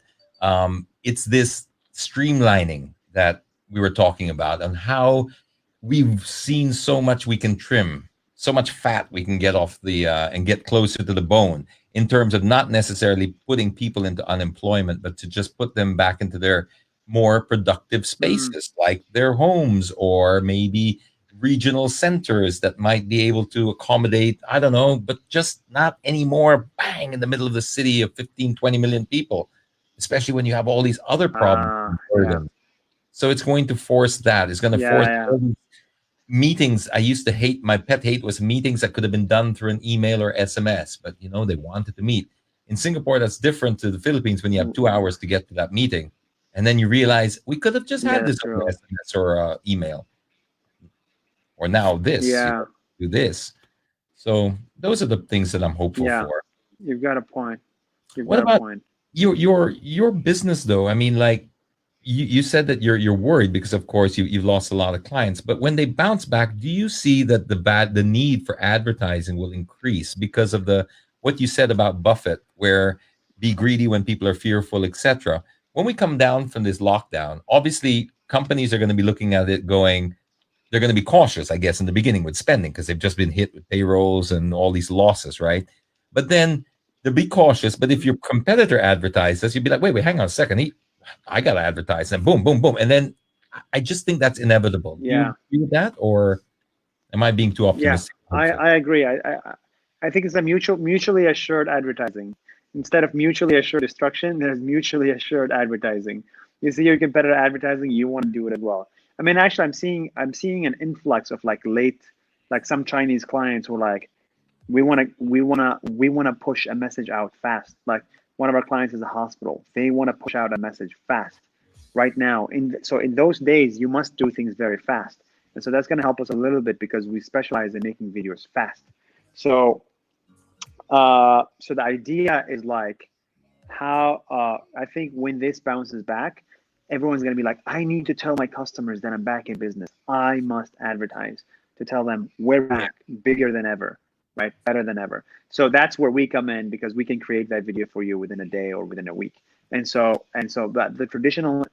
it's this streamlining that we were talking about, and how we've seen so much we can trim, so much fat we can get off the and get closer to the bone, in terms of not necessarily putting people into unemployment, but to just put them back into their more productive Mm, spaces, like their homes, or maybe regional centers that might be able to accommodate, I don't know, but just not anymore bang in the middle of the city of 15, 20 million people, especially when you have all these other problems and yeah. burdens. So it's going to force that. It's going to Yeah. force Yeah. all these meetings. I used to hate, my pet hate was meetings that could have been done through an email or SMS, but they wanted to meet. In Singapore, that's different to the Philippines, when you have 2 hours to get to that meeting. And then you realize we could have just Yeah. had this That's over true. SMS or email, or now this, Yeah. do this. So those are the things that I'm hopeful Yeah. for. You've got a point. You've What got a about point. your business though, I mean, like you said that you're worried because of course you've lost a lot of clients, but when they bounce back, do you see that the need for advertising will increase because of the what you said about Buffett, where be greedy when people are fearful, etc. When we come down from this lockdown, obviously companies are going to be looking at it going, they're going to be cautious, I guess, in the beginning with spending because they've just been hit with payrolls and all these losses, right? But then they'll be cautious. But if your competitor advertises, you'd be like, wait, hang on a second. I got to advertise, and boom, boom, boom. And then I just think that's inevitable. Do you Yeah. agree with that? Or am I being too Yeah, optimistic? I agree. I think it's a mutually assured advertising. Instead of mutually assured destruction, there's mutually assured advertising. You see your competitor advertising, you want to do it as well. I mean, actually, I'm seeing an influx of like some Chinese clients who are like, we want to push a message out fast. Like one of our clients is a hospital. They want to push out a message fast right now. In those days, you must do things very fast, and so that's going to help us a little bit because we specialize in making videos fast. So so the idea is like how I think when this bounces back, everyone's going to be like, I need to tell my customers that I'm back in business. I must advertise to tell them we're back, bigger than ever, right? Better than ever. So that's where we come in because we can create that video for you within a day or within a week. But the traditional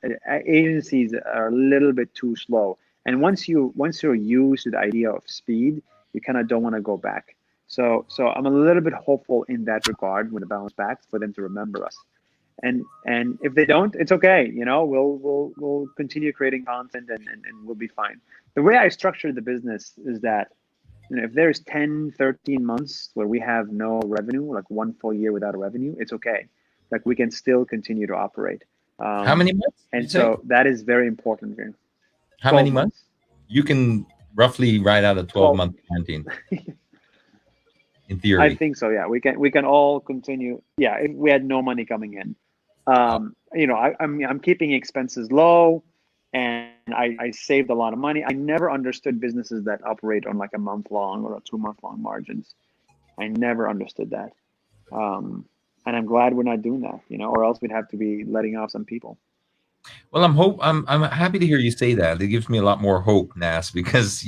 agencies are a little bit too slow. And once you're used to the idea of speed, you kind of don't want to go back. So I'm a little bit hopeful in that regard when the bounce back for them to remember us. And if they don't, it's okay. We'll continue creating content and we'll be fine. The way I structured the business is that if there's 10, 13 months where we have no revenue, like one full year without a revenue, it's okay. Like we can still continue to operate. How many months? And so that is very important here. How 12 many months? months. You can roughly write out a 12. 12-month quarantine in I theory. think so. Yeah, we can all continue. Yeah, if we had no money coming in, I'm keeping expenses low, and I saved a lot of money. I never understood businesses that operate on like a month long or a 2 month long margins. I never understood that, and I'm glad we're not doing that. Or else we'd have to be letting off some people. Well, I'm happy to hear you say that. It gives me a lot more hope, Nas, because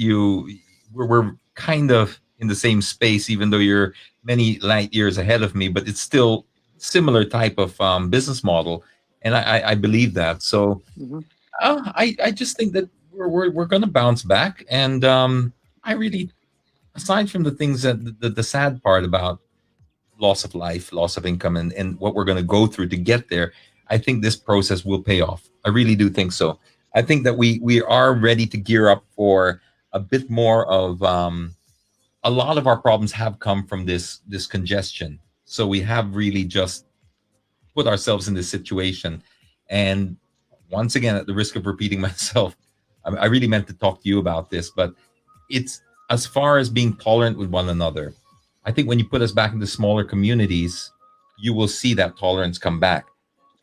we're kind of in the same space, even though you're many light years ahead of me. But it's still similar type of business model, and I believe that. So Hmm. I just think that we're going to bounce back, and I really, aside from the things that the sad part about loss of life, loss of income, and what we're going to go through to get there, I think this process will pay off. I really do think so. I think that we are ready to gear up for a bit more of a lot of our problems have come from this congestion. So we have really just put ourselves in this situation. And once again, at the risk of repeating myself, I really meant to talk to you about this, but it's as far as being tolerant with one another. I think when you put us back into smaller communities, you will see that tolerance come back.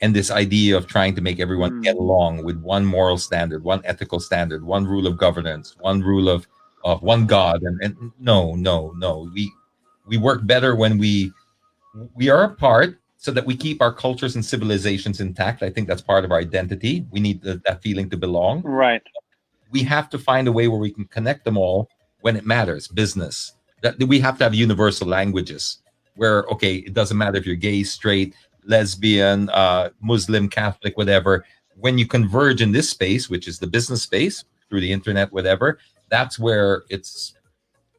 And this idea of trying to make everyone get Mm. along with one moral standard, one ethical standard, one rule of governance, one rule of one God. And no, no, no. We work better when we are apart so that we keep our cultures and civilizations intact. I think that's part of our identity. We need that feeling to belong. Right. We have to find a way where we can connect them all when it matters. Business, that we have to have universal languages where, okay, it doesn't matter if you're gay, straight, lesbian, Muslim, Catholic, whatever. When you converge in this space, which is the business space through the internet, whatever, that's where it's.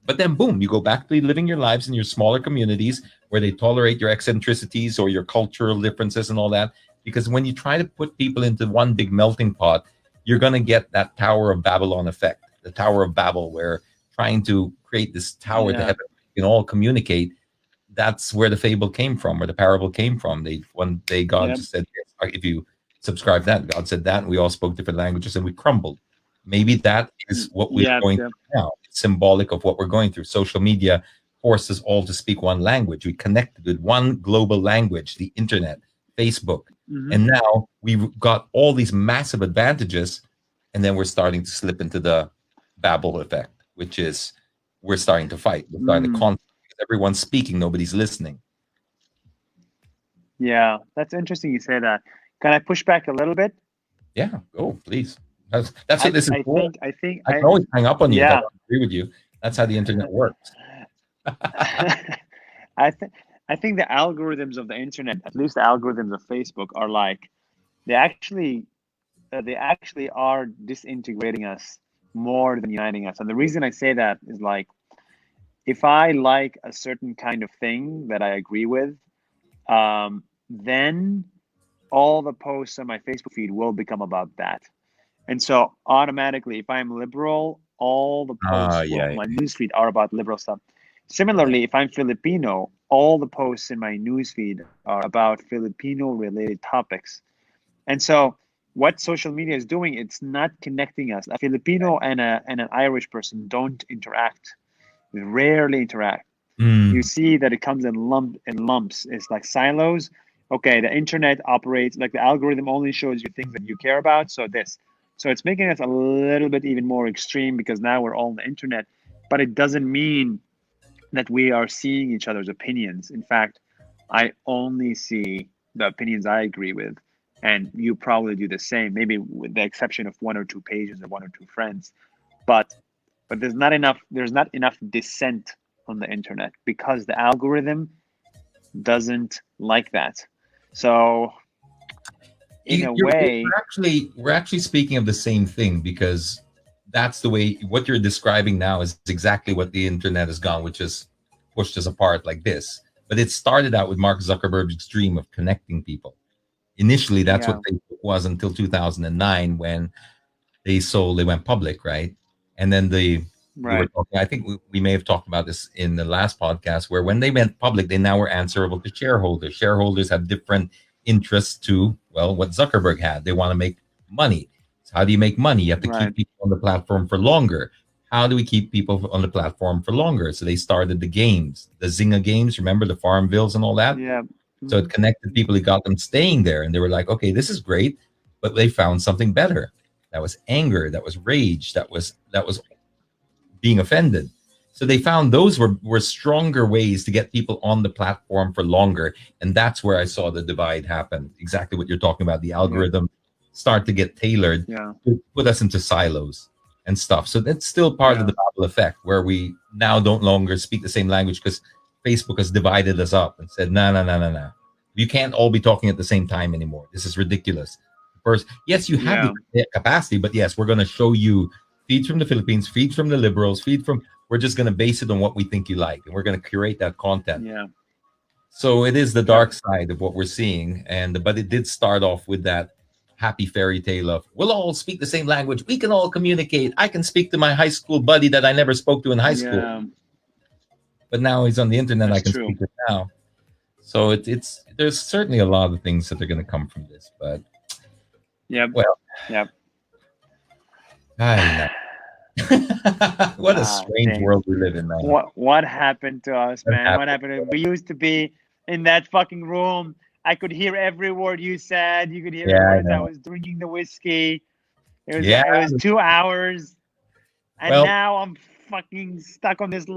But then boom, you go back to living your lives in your smaller communities where they tolerate your eccentricities or your cultural differences and all that. Because when you try to put people into one big melting pot, you're going to get that Tower of Babylon effect, the Tower of Babel, where trying to create this tower to Yeah. heaven, we can all communicate. That's where the fable came from, where the parable came from. They one day God Yep. just said, yes, if you subscribe that, God said that, and we all spoke different languages and we crumbled. Maybe that is what we're Yep. going Yep. through now. It's symbolic of what we're going through. Social media forces all to speak one language. We connected with one global language, the internet, Facebook. Hmm. And now we've got all these massive advantages, and then we're starting to slip into the Babel effect, which is we're starting to fight. We're starting to Mm. conflict. Everyone's speaking, nobody's listening. Yeah, that's interesting you say that. Can I push back a little bit? Yeah, go please. That's what this is I for. think I think I can always hang up on you if I yeah. don't agree with you. That's how the internet works. I think I think the algorithms of the internet, at least the algorithms of Facebook, are like they actually they actually are disintegrating us more than uniting us. And the reason I say that is like if I like a certain kind of thing that I agree with, then all the posts on my Facebook feed will become about that. And so automatically, if I'm liberal, all the Ah, posts yeah, will yeah, my newsfeed are about liberal stuff. yeah. Similarly, if I'm Filipino, all the posts in my newsfeed are about Filipino related topics. And so what social media is doing, it's not connecting us. A Filipino and an Irish person don't interact, rarely interact. You Mm, see that it comes in lumps. It's like silos. Okay, the internet operates like the algorithm only shows you things that you care about. So this, so it's making us a little bit even more extreme because now we're all on the internet. But it doesn't mean that we are seeing each other's opinions. In fact, I only see the opinions I agree with, and you probably do the same. Maybe with the exception of one or two pages or one or two friends, but there's not enough dissent on the internet because the algorithm doesn't like that. So in a way, we're actually speaking of the same thing because that's the way what you're describing now is exactly what the internet has gone, which has pushed us apart like this. But it started out with Mark Zuckerberg's dream of connecting people. Initially, that's what yeah, Facebook was until 2009 when they went public, right? And then we were right, talking. I think we may have talked about this in the last podcast, where when they went public, they now were answerable to shareholders. Shareholders have different interests to what Zuckerberg had. They want to make money. So how do you make money? You have to right, keep people on the platform for longer. How do we keep people on the platform for longer? So they started the games, the Zynga games. Remember the Farmvilles and all that. yeah, So it mhm, connected people. It got them staying there, and they were like, "Okay, this is great," but they found something better. That was anger. That was rage. That was being offended. So they found those were stronger ways to get people on the platform for longer, and that's where I saw the divide happen. Exactly what you're talking about. The yeah, algorithm start to get tailored yeah, to put us into silos and stuff. So that's still part of yeah, the Babel effect, where we now don't longer speak the same language because Facebook has divided us up and said, no, no, no, no, no. You can't all be talking at the same time anymore. This is ridiculous. First, yes, you have the yeah, capacity, but yes, we're going to show you feeds from the Philippines, feeds from the liberals, feed from. We're just going to base it on what we think you like, and we're going to curate that content. yeah, So it is the yeah, dark side of what we're seeing, and but it did start off with that happy fairy tale of we'll all speak the same language, we can all communicate. I can speak to my high school buddy that I never spoke to in high school, yeah. but now he's on the internet. I That's can true. speak to now. So it's there's certainly a lot of things that are going to come from this, but Yep, well, yep. I know. What a strange James, world we live in, man. what happened to us, What man? What happened? happened? We used to be in that fucking room. I could hear every word you said. You could hear every Yeah, I word as I know. was drinking the whiskey. Yeah. It was 2 hours, and Well, now I'm fucking stuck on this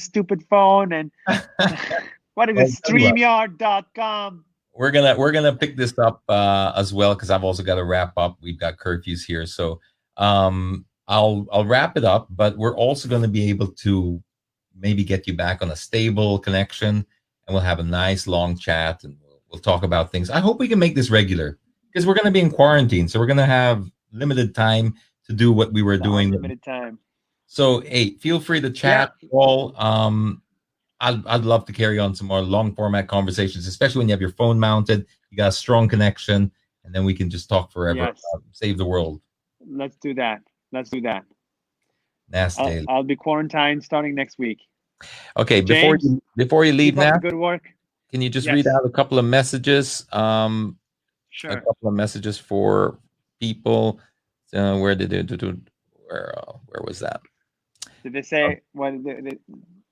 stupid phone. And what is well, it? tell you what, Streamyard.com. we're gonna pick this up as well because I've also got to wrap up. We've got curfews here, so I'll wrap it up. But we're also going to be able to maybe get you back on a stable connection, and we'll have a nice long chat, and we'll talk about things. I hope we can make this regular because we're going to be in quarantine, so we're going to have limited time to do what we were The doing. unlimited time. So hey, feel free to Yeah. chat, all. I'd love to carry on some more long format conversations, especially when you have your phone mounted, you got a strong connection, and then we can just talk forever Yes. about save the world. Let's do that. Let's do that. Nas Daily. I'll be quarantined starting next week. Okay, James, before you leave keep up now, the good work. can you just read Yes. out a couple of messages? A Sure. couple of messages for people. Where did it? Where was that? Did they say what?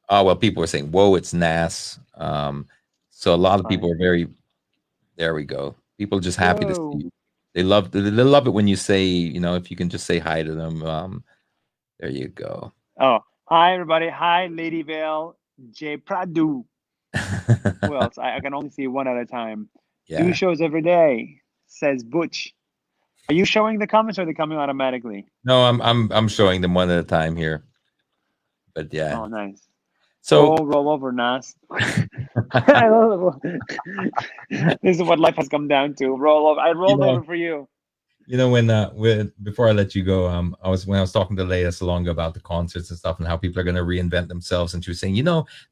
Oh well, people were saying, "Whoa, it's Nas." So a lot That's of people fine. are very. There we go. People just happy to see Whoa. you. They love it when you say, if you can just say hi to them. There you go. Oh, hi everybody. Hi, Lady Vale. J Pradu. Who else? I can only see one at a time. Yeah. 2 shows every day, says Butch. Are you showing the comments or are they coming automatically? No, I'm showing them one at a time here. But yeah. Oh, nice. So roll over, Nas. This is what life has come down to. Roll over. I rolled over for you. when before I let you go, when I was talking to Lea Salonga about the concerts and stuff and how people are going to reinvent themselves, and she was saying,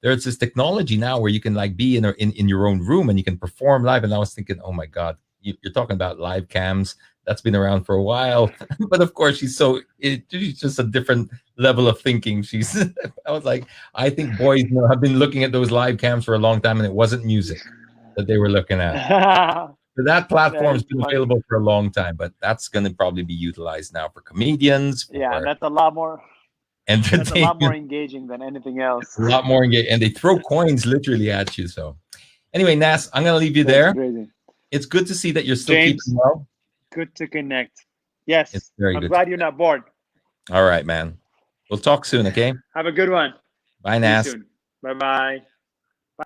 there's this technology now where you can like be in your own room and you can perform live. And I was thinking, oh my God, you're talking about live cams. That's been around for a while. But of course, she's just a different level of thinking. I was like, I think boys have been looking at those live cams for a long time, and it wasn't music that they were looking at. So that platform's been available for a long time, but that's going to probably be utilized now for comedians. Yeah, that's a lot more. That's a lot more engaging than anything else. A lot more engaging, and they throw coins literally at you. So, anyway, Nas, I'm going to leave you there. Crazy. It's good to see that you're still keeping well. Good to connect. Yes, it's very good. I'm glad you're not bored. All right, man. We'll talk soon. Okay. Have a good one. Bye, Nas. Bye bye.